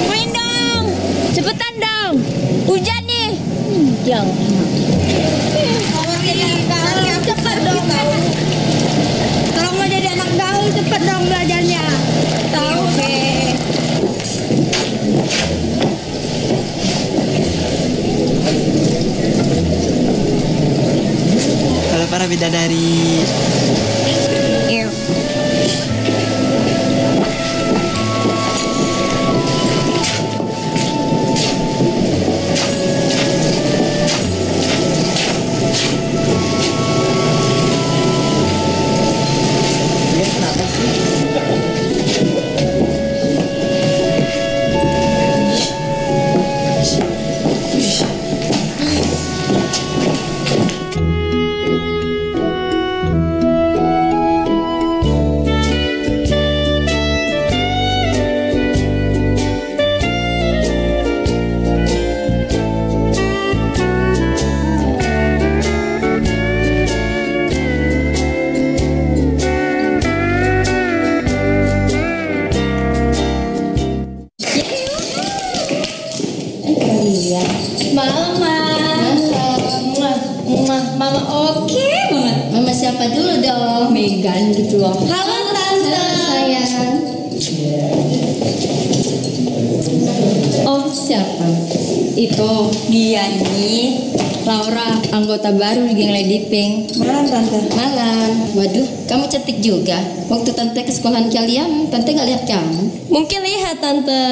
Speaker 3: Tungguin dong, cepetan dong. Hujan nih.
Speaker 10: Jangan.
Speaker 3: Cepet dong. Kalau mau jadi anak gaul cepet dong belajarnya. Tahu deh.
Speaker 12: Kalau para bidadari.
Speaker 3: Iya.
Speaker 10: Mama oke banget. Mama siapa dulu dong? Megan gitu loh. Halo Tante. Sayang. Oh siapa? Itu dia nih Laura, anggota baru di geng Lady Pink.
Speaker 3: Malam Tante.
Speaker 10: Malam. Waduh, kamu cantik juga. Waktu Tante ke sekolahan kalian, Tante gak lihat kamu. Mungkin lihat Tante.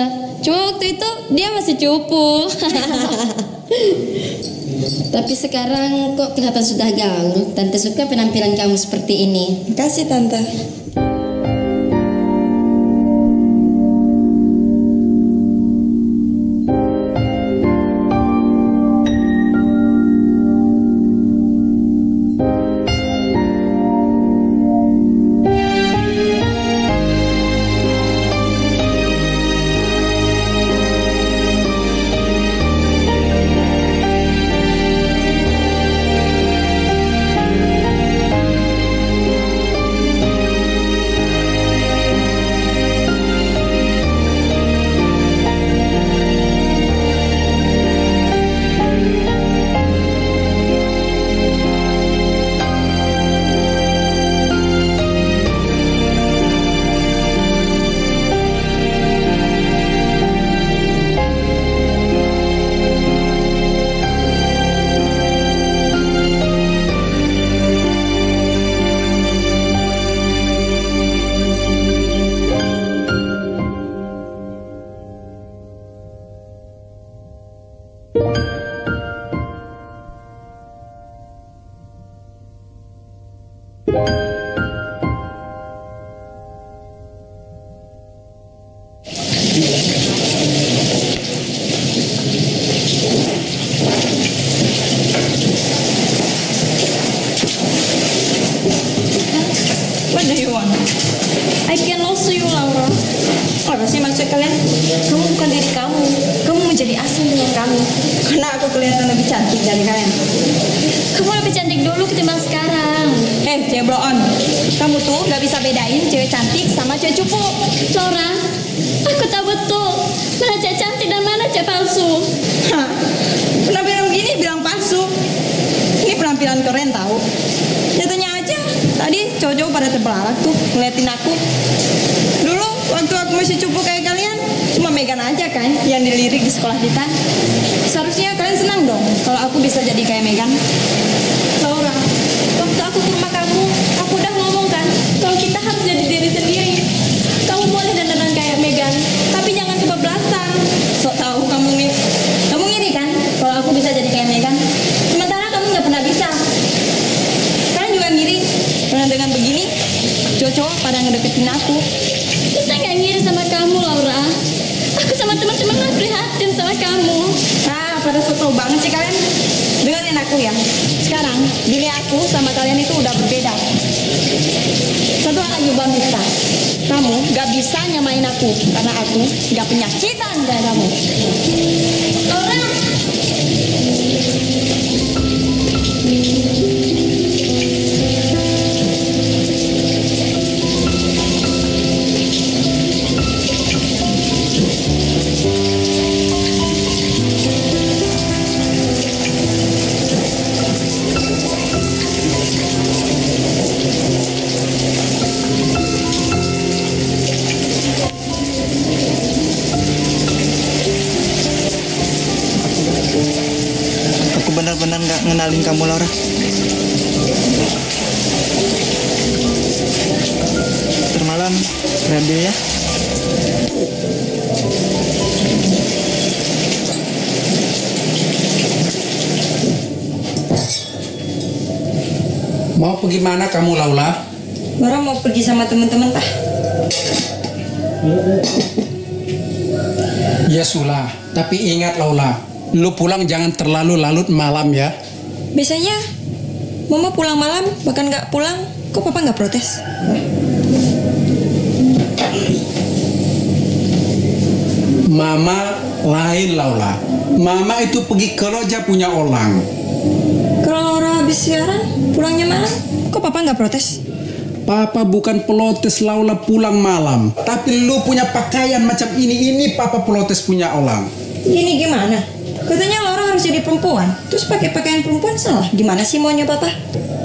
Speaker 10: Cuma waktu itu dia masih cupu.
Speaker 13: Tapi sekarang kok kelihatan sudah gaul. Tante suka penampilan kamu seperti ini.
Speaker 10: Makasih Tante. What do you want?
Speaker 6: I can also you, Laura.
Speaker 10: Apa sih maksud kalian?
Speaker 6: Kamu bukan diri kamu. Kamu menjadi asing dengan kami.
Speaker 10: Karena aku kelihatan lebih cantik dari kalian.
Speaker 6: Kamu lebih cantik dulu ketimbang sekarang.
Speaker 10: Cewek blow on. Kamu tuh gak bisa bedain cewek cantik sama cewek cupu.
Speaker 6: Laura, aku tahu betul mana cewek cantik dan mana cewek palsu.
Speaker 10: Hah, penampilan begini bilang palsu. Ini penampilan keren tahu. Nyatanya aja, tadi cowok-cowok pada terbelalak tuh ngeliatin aku. Dulu waktu aku masih cupu kayak kalian, cuma Megan aja kan yang dilirik di sekolah kita. Seharusnya kalian senang dong kalau aku bisa jadi kayak Megan.
Speaker 6: Laura, waktu aku ke rumah kamu, aku udah ngomong kan kalau kita harus jadi diri sendiri. Kamu boleh dandan kayak Megan, tapi jangan kebablasan.
Speaker 10: Sok tahu kamu nih. Kamu ngiri kan kalau aku bisa jadi kayak Megan. Sementara kamu nggak pernah bisa. Kalian juga ngiri karena dengan begini cowok-cowok pada ngedeketin aku.
Speaker 6: Kita nggak ngiri sama kamu, Laura. Aku sama teman-teman mah prihatin sama kamu.
Speaker 10: Pada so tau banget sih kalian. Dengerin aku ya. Sekarang diri aku sama kalian itu udah berbeda. Satu hal lagi Bang Miftah, kamu gak bisa nyamain aku karena aku gak penyakitan kayak kamu.
Speaker 6: Laura.
Speaker 12: Aku benar-benar nggak ngenalin kamu, Laura. Termalam, radio ya.
Speaker 15: Mau pergi mana kamu, Laura?
Speaker 10: Laura mau pergi sama teman-teman tah.
Speaker 15: Ya sulah, tapi ingat Laura, lu pulang jangan terlalu larut malam ya.
Speaker 10: Biasanya Mama pulang malam, bahkan nggak pulang, kok Papa nggak protes?
Speaker 15: Mama lain Laura. Mama itu pergi kerja punya orang.
Speaker 10: Kalau Laura habis siaran, pulangnya malam, kok Papa nggak protes?
Speaker 15: Papa bukan protes Laura pulang malam, tapi lu punya pakaian macam ini Papa protes punya orang.
Speaker 10: Gini gimana? Katanya Laura harus jadi perempuan, terus pakai pakaian perempuan salah? Gimana sih maunya Papa?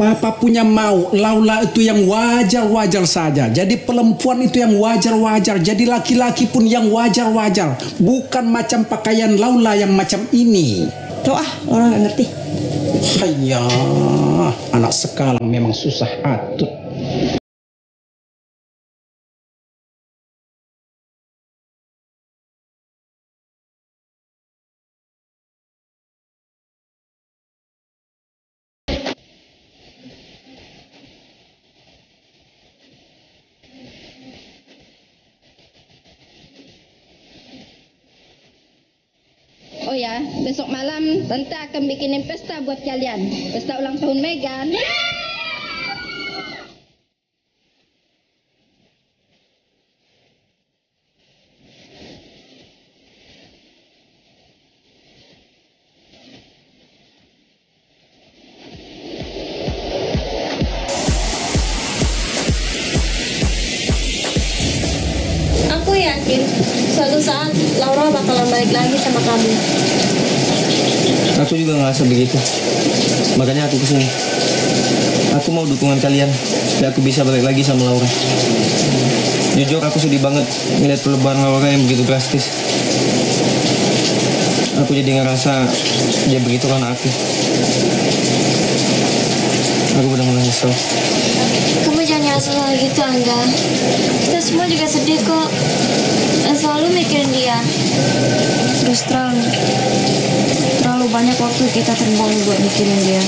Speaker 15: Papa punya mau Laura itu yang wajar-wajar saja. Jadi perempuan itu yang wajar-wajar. Jadi laki-laki pun yang wajar-wajar. Bukan macam pakaian Laura yang macam ini.
Speaker 10: Tuh Laura nggak ngerti.
Speaker 15: Hayya, anak sekarang memang susah atur.
Speaker 16: besok malam Tante akan bikinin pesta buat kalian. Pesta ulang tahun Megan.
Speaker 10: Aku yakin suatu saat Laura bakalan balik lagi sama kamu.
Speaker 2: Aku juga ngerasa begitu. Makanya aku kesini. Aku mau dukungan kalian supaya aku bisa balik lagi sama Laura. Jujur aku sedih banget melihat perubahan Laura yang begitu drastis. Aku jadi ngerasa dia begitu karena aku. Aku benar-benar nyesel.
Speaker 13: Kamu jangan nyesel gitu, Angga. Kita semua juga sedih kok. Dan selalu mikirin dia.
Speaker 9: Terus terlalu banyak waktu kita terbuang buat mikirin dia.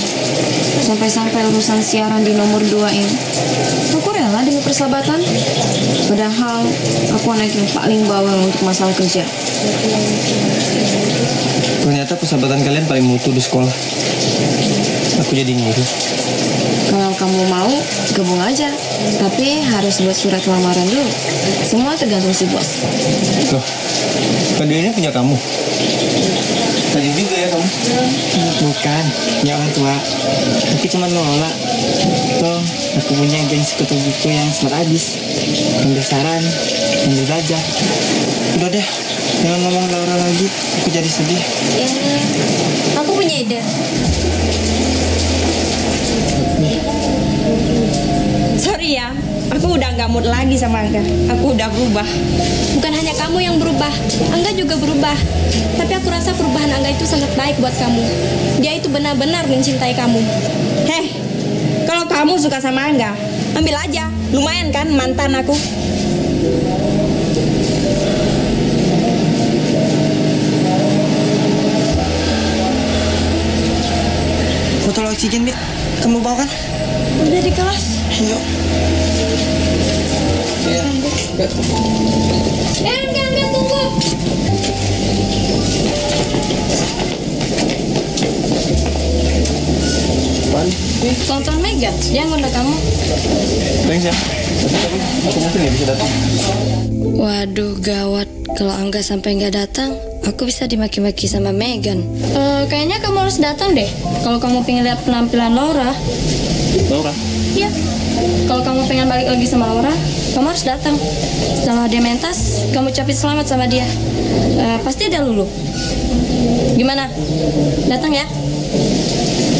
Speaker 9: Sampai-sampai urusan siaran di nomor 2 ini. Aku rela demi persahabatan. Padahal aku anak yang paling bawel untuk masalah kerja.
Speaker 2: Ternyata persahabatan kalian paling mutu di sekolah. Aku jadi ngiri.
Speaker 9: Kalau kamu mau, gabung aja. Tapi harus buat surat lamaran dulu. Semua tergantung si bos.
Speaker 2: Loh, kan dia ini punya kamu. Tadi juga ya kamu?
Speaker 12: Bukan, ya orang tua. Tapi cuma nolak. Tuh, aku punya geng sekutu buku yang sempat habis. Ambil saran, ambil belajar. Udah deh, jangan ngomong Laura lagi. Aku jadi sedih.
Speaker 10: Ya, aku punya ide. Sorry ya, aku udah nggak mood lagi sama Angga. Aku udah berubah. Bukan hanya kamu yang berubah, Angga juga berubah. Tapi aku rasa perubahan Angga itu sangat baik buat kamu. Dia itu benar-benar mencintai kamu. Heh, kalau kamu suka sama Angga, ambil aja. Lumayan kan mantan aku.
Speaker 12: Botol oksigen, Bit. Kamu bawa kan?
Speaker 10: Udah di kelas.
Speaker 12: Yuk.
Speaker 2: Iya.
Speaker 10: Angga, tunggu.
Speaker 9: Tonton Megan, dia ngundang kamu.
Speaker 2: Thanks ya. Tapi aku mungkin nggak bisa datang.
Speaker 9: Waduh, gawat. Kalau Angga sampai nggak datang, aku bisa dimaki-maki sama Megan.
Speaker 10: Kayaknya kamu harus datang deh. Kalau kamu pengen lihat penampilan Laura.
Speaker 2: Laura?
Speaker 10: Iya. Kalau kamu pengen balik lagi sama Laura, kamu harus datang. Setelah dia mentas, kamu ucapin selamat sama dia. Pasti ada Lulu. Gimana? Datang ya?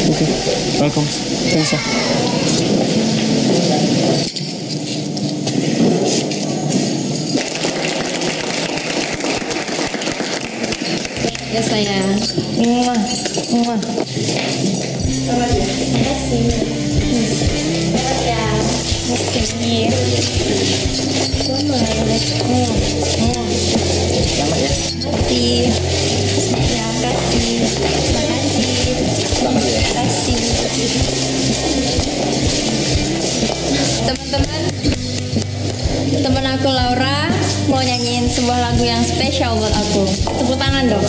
Speaker 2: Oke. Welcome. Thanks ya.
Speaker 9: Ya sayang.
Speaker 10: Selamat ya. Terima kasih. Selamat ya. Meski. Selamat ya. Terima kasih. Teman aku Laura mau nyanyiin sebuah lagu yang spesial buat aku. Tepuk tangan dong.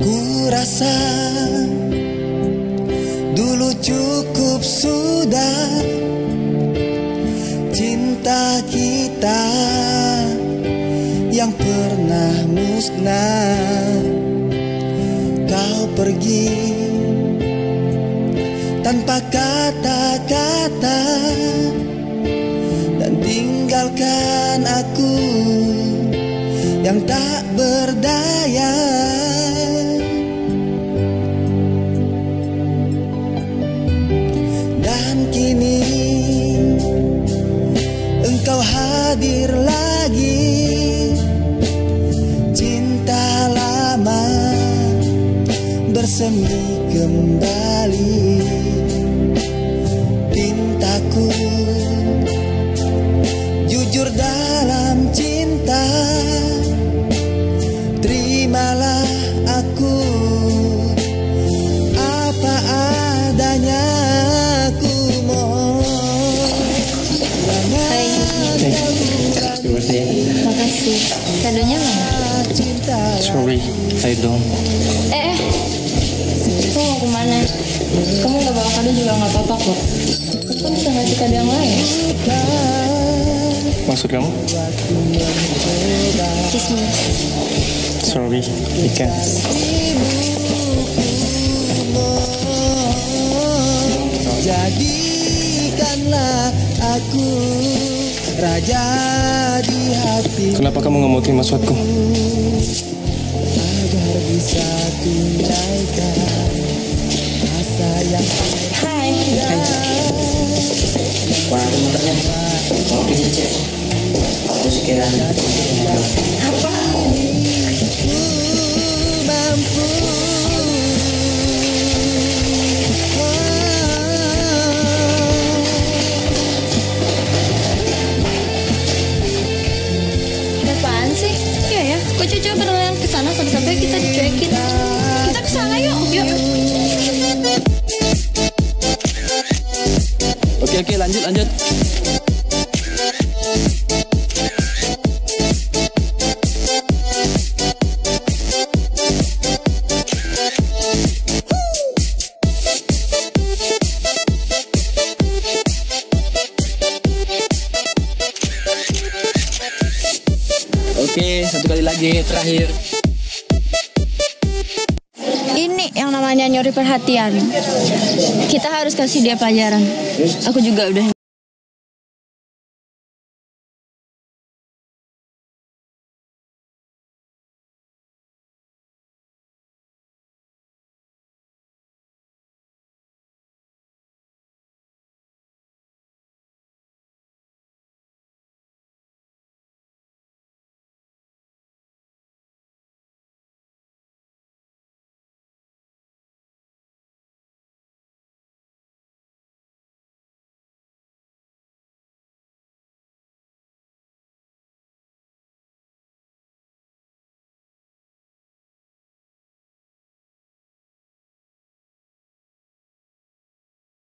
Speaker 17: Ku rasa dulu cukup sudah cinta kita yang pernah musnah. Kau pergi tanpa kata-kata dan tinggalkan aku yang tak berdaya. Dan kini engkau hadir lagi, cinta lama bersemi kembali. Pintaku jujur dalam cinta, terimalah aku apa adanya. Ku mohon
Speaker 13: kasih. Kadonya mana?
Speaker 2: Sorry, I don't.
Speaker 13: Kamu mau kemana? Kamu nggak bawa kado juga nggak apa-apa kok. Kamu bisa ngasih kado yang lain.
Speaker 2: Maksud kamu?
Speaker 13: Kiss me.
Speaker 2: Sorry, I can't.
Speaker 17: Jadikanlah aku raja di hati.
Speaker 2: Kenapa kamu nggak mau terima suatku?
Speaker 17: Agar bisa tunaikan rasa yang
Speaker 13: Hai.
Speaker 12: Wah, motornya. Mau pilih cek. Aku sekiranya.
Speaker 13: Apa?
Speaker 17: mampu.
Speaker 13: Apaan sih? Iya ya, kok Cucu berlalu ke sana sampai kita dicuekin. Kita ke sana yuk.
Speaker 11: Oke, lanjut. Oke, satu kali lagi, terakhir.
Speaker 13: Ini yang namanya nyuri perhatian. Kita harus kasih dia pelajaran. Aku juga udah.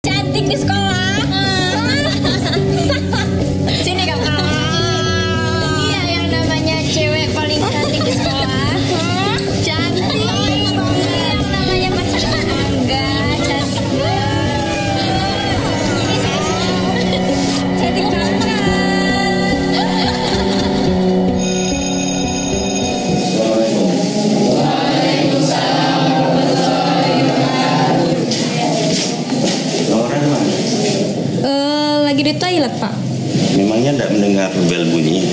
Speaker 13: Cantik di sekolah. Sini kamu. Dia yang namanya cewek paling cantik di sekolah. Cantik. Yang namanya pacar Angga. Cantik. Cantik banget. Lagi di toilet, Pak.
Speaker 18: Memangnya tidak mendengar bel bunyi?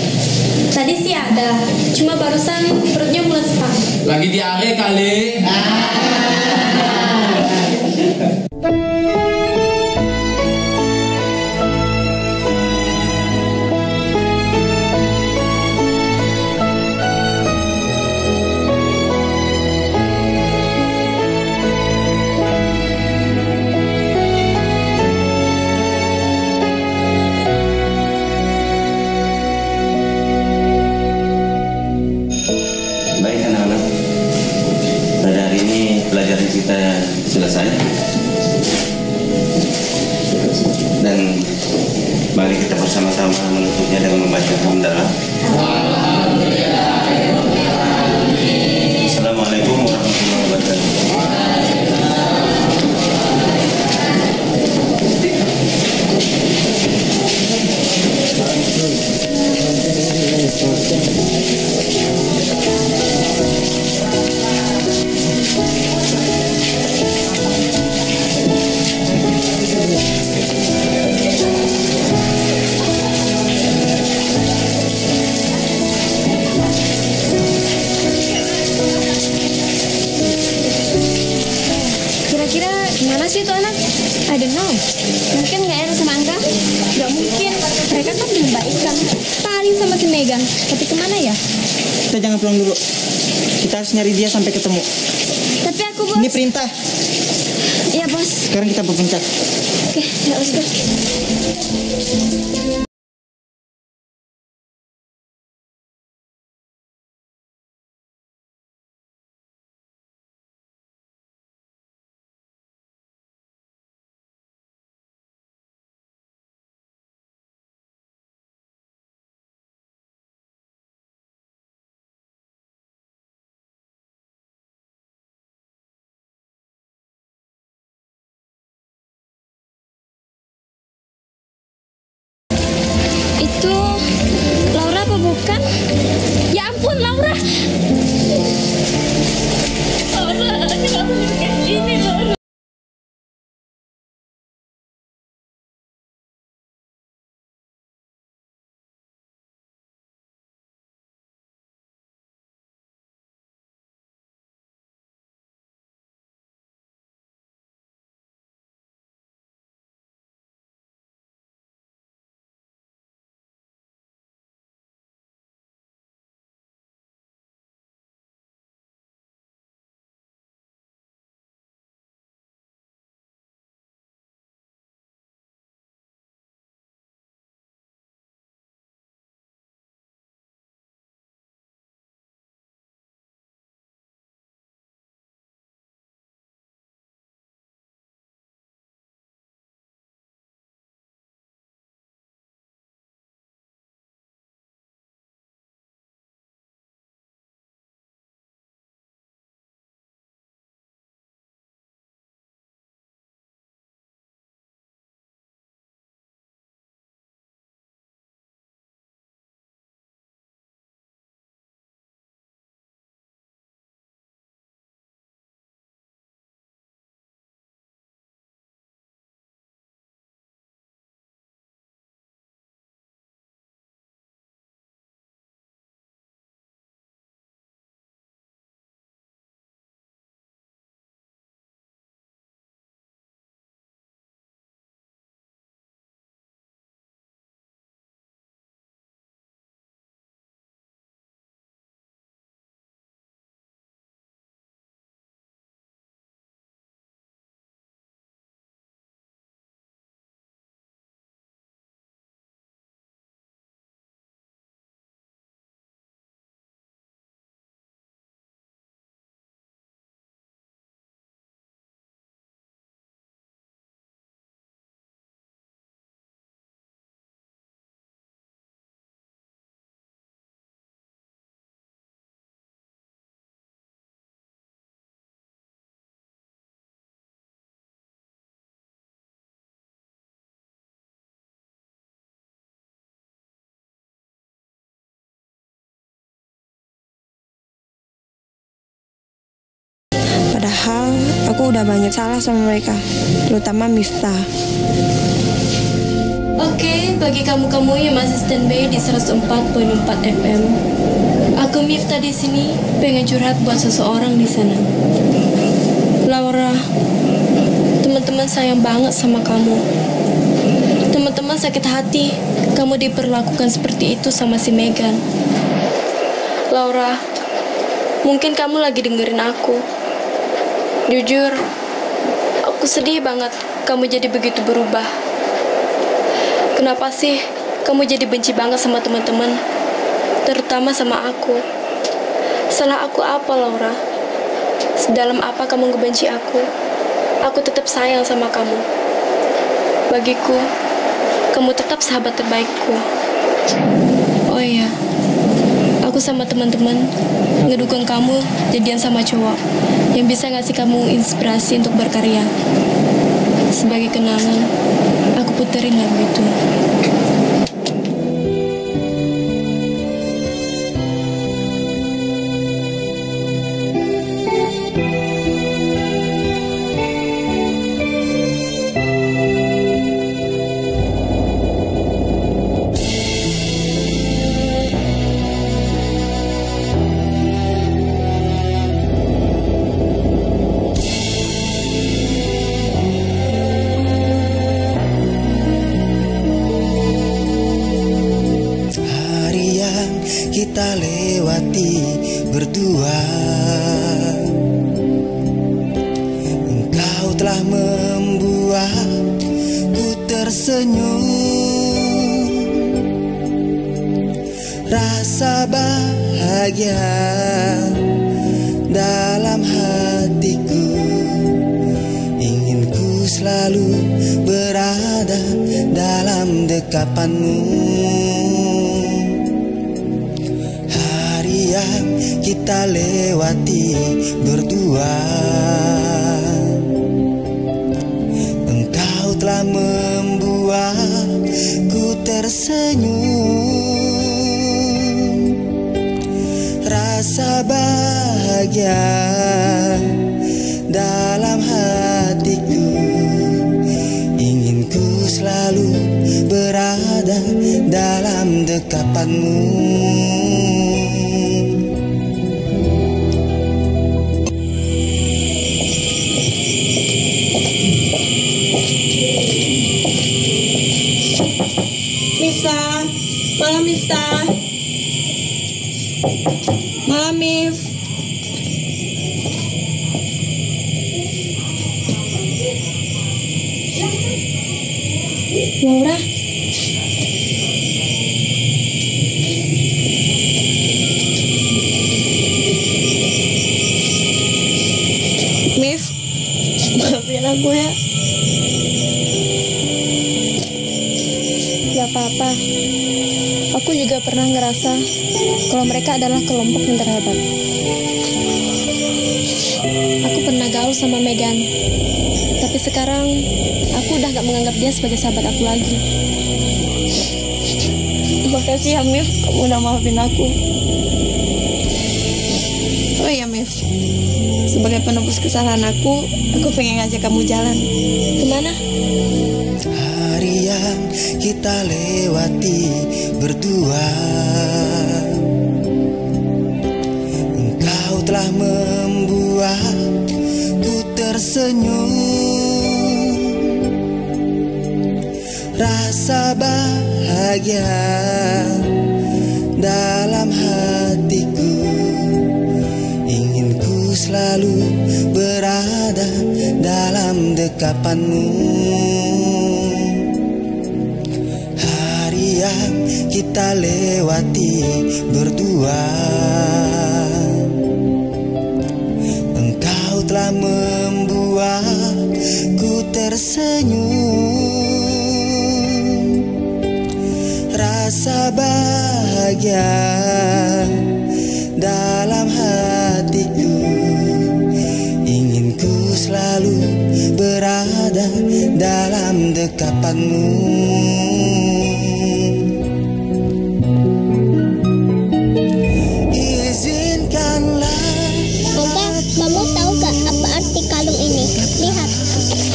Speaker 13: Tadi sih ada, cuma barusan perutnya mules, Pak.
Speaker 11: Lagi diare kali.
Speaker 18: Baik anak-anak, pada hari ini pelajaran kita selesai. Dan mari kita bersama-sama menutupnya dengan membaca hamdalah. Assalamualaikum warahmatullahi wabarakatuh.
Speaker 13: Kira-kira gimana sih tuh anak? I don't know. Mungkin nggak enak sama Angga? Nggak mungkin. Mereka kan belum baikan. Paling sama si Megan. Tapi kemana ya?
Speaker 12: Kita jangan pulang dulu. Kita harus nyari dia sampai ketemu.
Speaker 13: Tapi aku bos.
Speaker 12: Ini perintah.
Speaker 13: Iya bos.
Speaker 12: Sekarang kita berpencet.
Speaker 13: Oke, let's go. Itu Laura apa bukan? Ya ampun, Laura. Laura, kenapa kayak gini, Laura?
Speaker 10: Padahal aku udah banyak salah sama mereka, terutama Miftah.
Speaker 13: Oke, bagi kamu-kamu yang masih standby di 104.4 FM, aku Miftah di sini pengen curhat buat seseorang di sana. Laura, teman-teman sayang banget sama kamu. Teman-teman sakit hati kamu diperlakukan seperti itu sama si Megan. Laura, mungkin kamu lagi dengerin aku. Jujur, aku sedih banget kamu jadi begitu berubah. Kenapa sih kamu jadi benci banget sama teman-teman, terutama sama aku? Salah aku apa, Laura? Sedalam apa kamu ngebenci aku tetap sayang sama kamu. Bagiku, kamu tetap sahabat terbaikku. Oh iya, aku sama teman-teman ngedukung kamu jadian sama cowok yang bisa ngasih kamu inspirasi untuk berkarya. Sebagai kenangan, aku puterin lagu itu.
Speaker 17: Kita lewati berdua, engkau telah membuatku tersenyum. Rasa bahagia dalam hatiku, ingin ku selalu berada dalam dekapanmu. Yang kita lewati berdua, engkau telah membuatku tersenyum. rasa bahagia dalam hatiku. Ingin ku selalu berada dalam dekapanmu.
Speaker 10: Miftah, malam Miftah. Malam Mif.
Speaker 13: Laura,
Speaker 10: Mif, maafin aku ya.
Speaker 13: gak apa-apa. Aku juga pernah ngerasa kalau mereka adalah kelompok yang terhebat. Aku pernah gaul sama Megan, tapi sekarang aku udah gak menganggap dia sebagai sahabat aku lagi.
Speaker 10: Makasih ya Mif, kamu udah maafin aku. Oh iya Mif, sebagai penebus kesalahan aku pengen ngajak kamu jalan.
Speaker 13: Kemana?
Speaker 17: Hari yang kita lewati berdua, engkau telah membuatku tersenyum. Rasa bahagia dalam hatiku, ingin ku selalu berada dalam dekapanmu. Hari yang kita lewati berdua, engkau telah membuatku tersenyum. Rasa bahagia dalam hatiku, ingin ku selalu berada dalam dekapanmu. Izinkanlah.
Speaker 1: Tante, kamu tahu gak apa arti kalung ini? Lihat.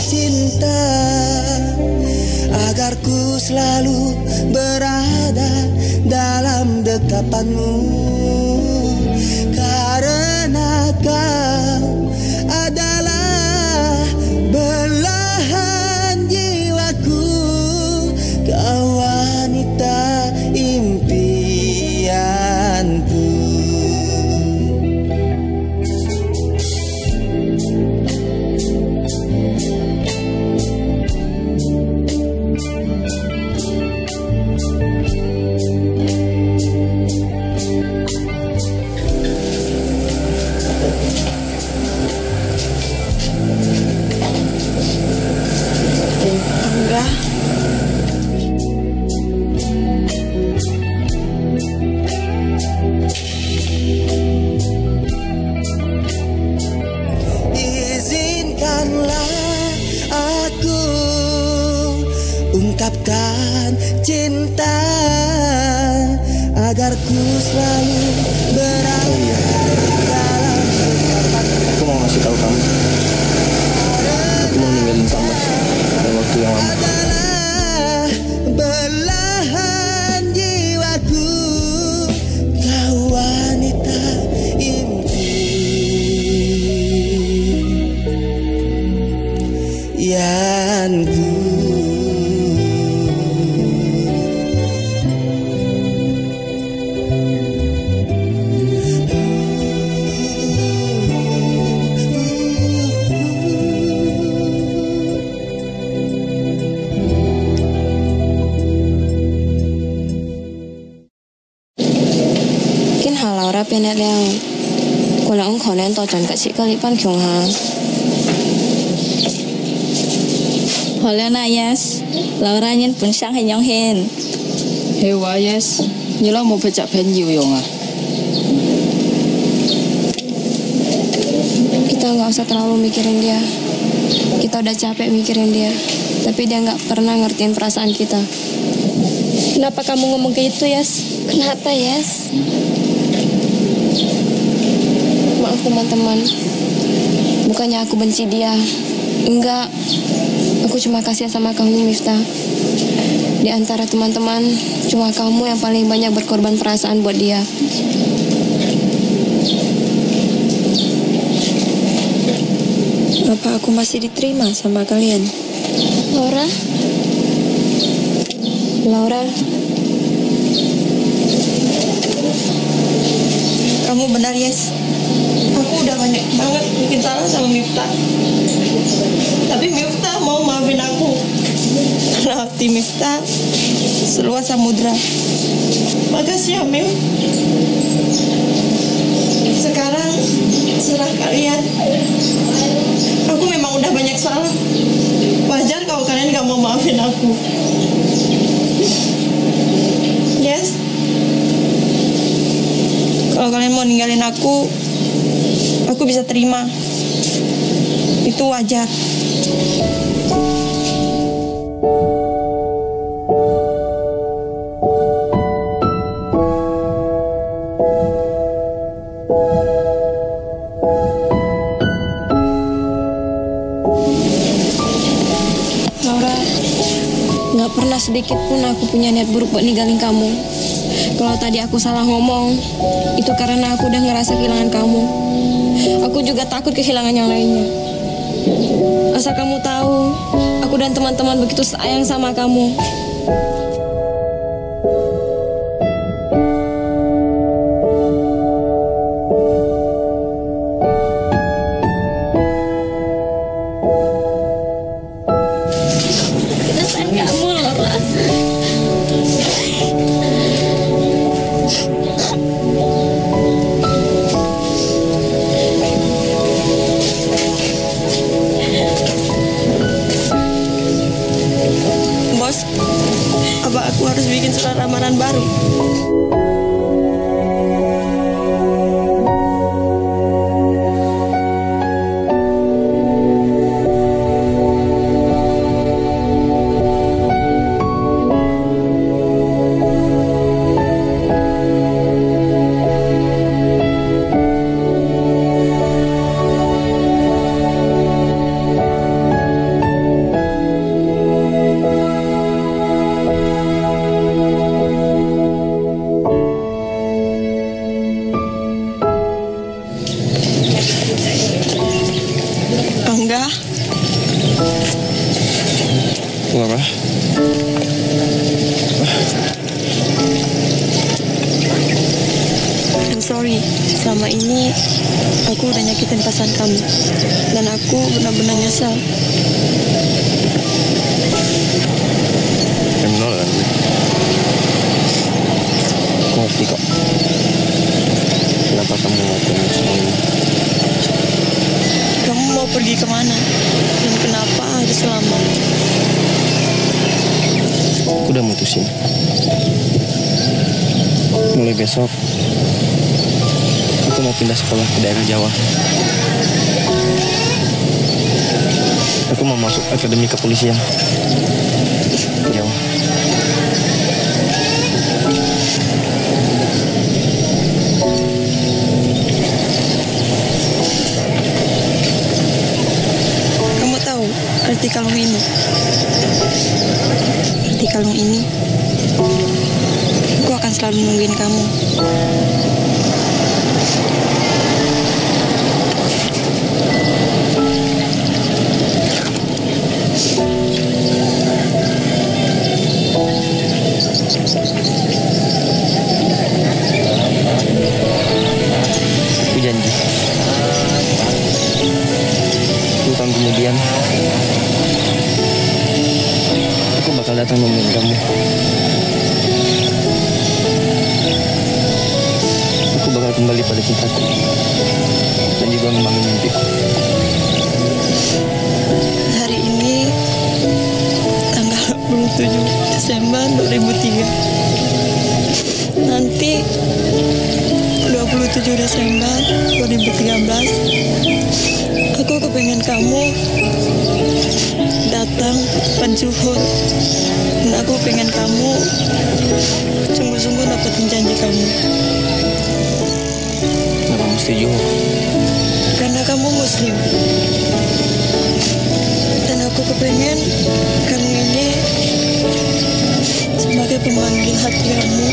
Speaker 17: Cinta agar ku selalu berada dalam dekapanmu, karena kau adalah belahan jiwaku, kau wanita impianku. Ungkapkan cinta agar ku selalu berada dalam dekapanmu.
Speaker 2: Aku mau ngasih tahu kamu, aku mau ninggalin Sambas dalam waktu yang lama.
Speaker 17: Adalah belahan jiwaku, kau wanita impianku.
Speaker 13: Laura เป็นแน่แล้วกูแล้วขอแนะนำต่อจันกับชิกะลิปันเขียวหา
Speaker 10: Hola na Yes, Laura nyen pun sang henyong hen.
Speaker 5: Hewa Yes, nyela mau pecah pen yong ah.
Speaker 13: Kita nggak usah terlalu mikirin dia. Kita udah capek mikirin dia, tapi dia nggak pernah ngertiin perasaan kita. Kenapa kamu ngomong kayak itu Yes? Kenapa Yes? teman-teman. Bukannya aku benci dia. Enggak. Aku cuma kasihan sama kamu, Miftah. Di antara teman-teman, cuma kamu yang paling banyak berkorban perasaan buat dia.
Speaker 3: Apa aku masih diterima sama kalian?
Speaker 13: Laura? Laura?
Speaker 3: Kamu benar, Yes. Aku udah banyak banget bikin salah sama Miftah. Tapi Miftah mau maafin aku. Karena hati Miftah seluas samudra. Makasih ya, Mif. Sekarang serah kalian. Aku memang udah banyak salah. Wajar kalau kalian gak mau maafin aku. Yes. Kalau kalian mau ninggalin aku bisa terima. Itu wajar.
Speaker 13: Laura, gak pernah sedikit pun aku punya niat buruk buat ninggalin kamu. Kalau tadi aku salah ngomong, itu karena aku udah ngerasa kehilangan kamu. Aku juga takut kehilangan yang lainnya. Asal kamu tahu, aku dan teman-teman begitu sayang sama kamu. Kita sayang kamu, Laura.
Speaker 3: Bos, apa aku harus bikin surat lamaran baru? Angga.
Speaker 2: Laura.
Speaker 3: I'm sorry, selama ini aku udah nyakitin perasaan kamu. Dan aku benar-benar nyesal.
Speaker 2: Benar. Aku ngerti kok. Kenapa kamu ngelakuin semua ini?
Speaker 3: Kamu mau pergi kemana? Dan kenapa harus lama?
Speaker 2: Aku udah mutusin. Mulai besok, aku mau pindah sekolah ke daerah Jawa. Aku mau masuk akademi kepolisian ke Jawa.
Speaker 3: Kamu tahu arti kalung ini? Arti kalung ini, aku akan selalu nungguin kamu.
Speaker 2: Aku janji. 10 tahun kemudian, aku bakal datang nemuin kamu. Aku bakal kembali pada cintaku dan juga membangun mimpiku.
Speaker 3: Hari ini tanggal 27 Desember 2003. Nanti 27 Desember 2013 aku kepengen kamu datang penjuhur. Dan aku pengen kamu sungguh-sungguh dapetin janji kamu.
Speaker 2: Kenapa mesti
Speaker 11: setuju.
Speaker 19: Karena kamu muslim. Dan aku kepengen kamu ini sebagai pemanggil hati kamu,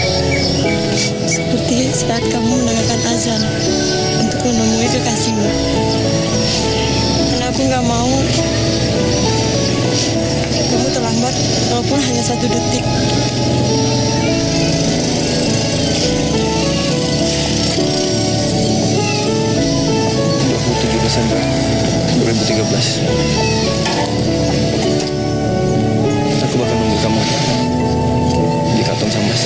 Speaker 19: seperti saat kamu mendengarkan azan untuk menemui kekasihmu. Karena aku gak mau kamu terlambat walaupun hanya 1 detik.
Speaker 2: Desember 2013. Aku bakal nunggu kamu di Katon Sambas.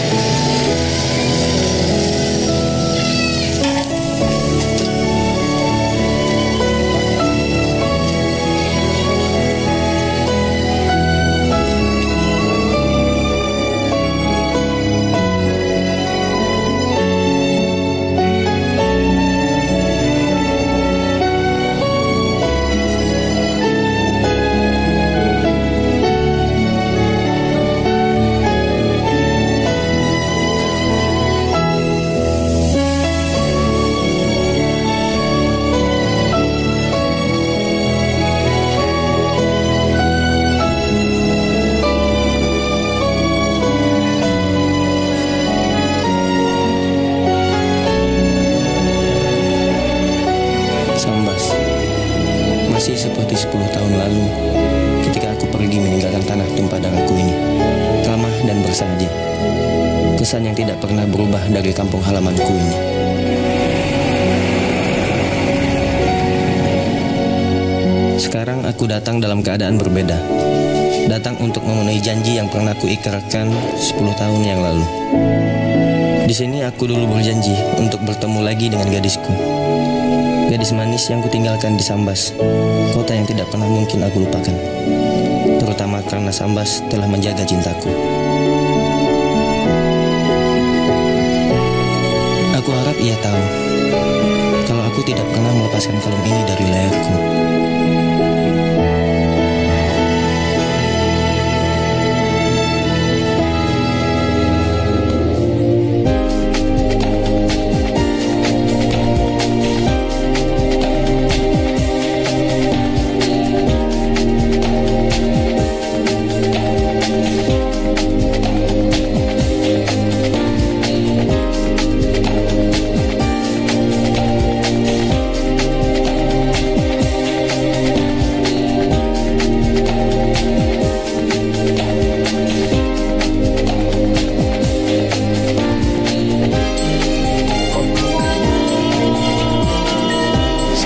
Speaker 2: Masih seperti 10 tahun lalu ketika aku pergi meninggalkan tanah tumpah darahku ini. Ramah dan bersahaja. Kesan yang tidak pernah berubah dari kampung halamanku ini. Sekarang aku datang dalam keadaan berbeda. Datang untuk memenuhi janji yang pernah aku ikrarkan 10 tahun yang lalu. Di sini aku dulu berjanji untuk bertemu lagi dengan gadisku. Gadis manis yang kutinggalkan di Sambas, kota yang tidak pernah mungkin aku lupakan. Terutama karena Sambas telah menjaga cintaku. Aku harap ia tahu kalau aku tidak pernah melepaskan kalung ini dari leherku.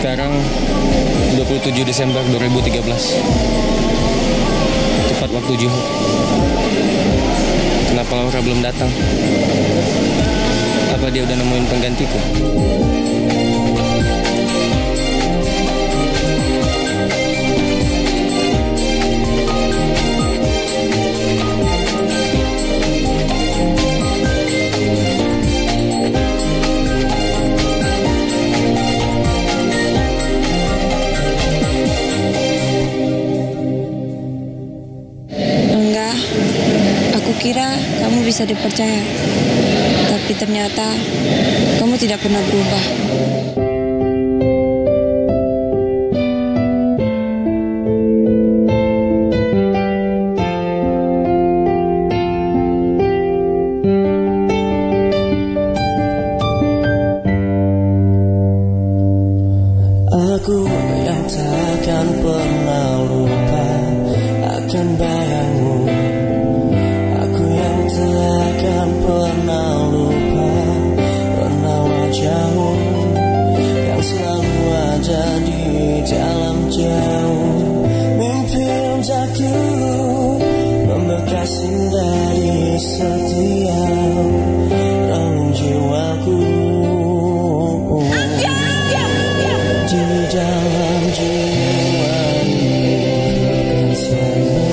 Speaker 2: Sekarang 27 Desember 2013. Tepat waktu Juhur. Kenapa Laura belum datang? Apa dia udah nemuin penggantiku?
Speaker 19: Kira kamu bisa dipercaya, tapi ternyata kamu tidak pernah berubah.
Speaker 17: Aku yang takkan pernah lupa akan bayangmu. Takkan pernah lupa warna wajahmu yang selalu ada di dalam jauh mimpi untukku, membekas dari setiap relung jiwaku. Di dalam jiwa ini akan selalu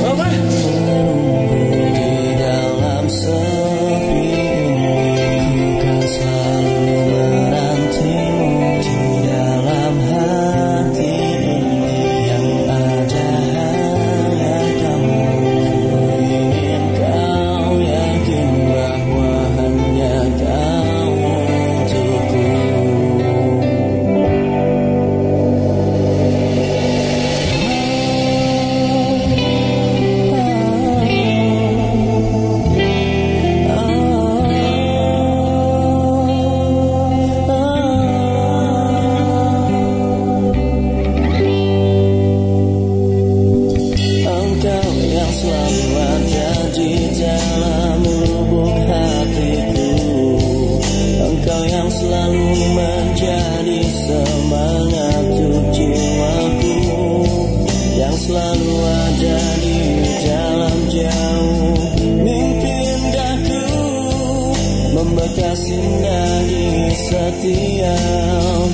Speaker 17: selalu ada di dalam jauh. Mimpi indahku membekas indah di setiap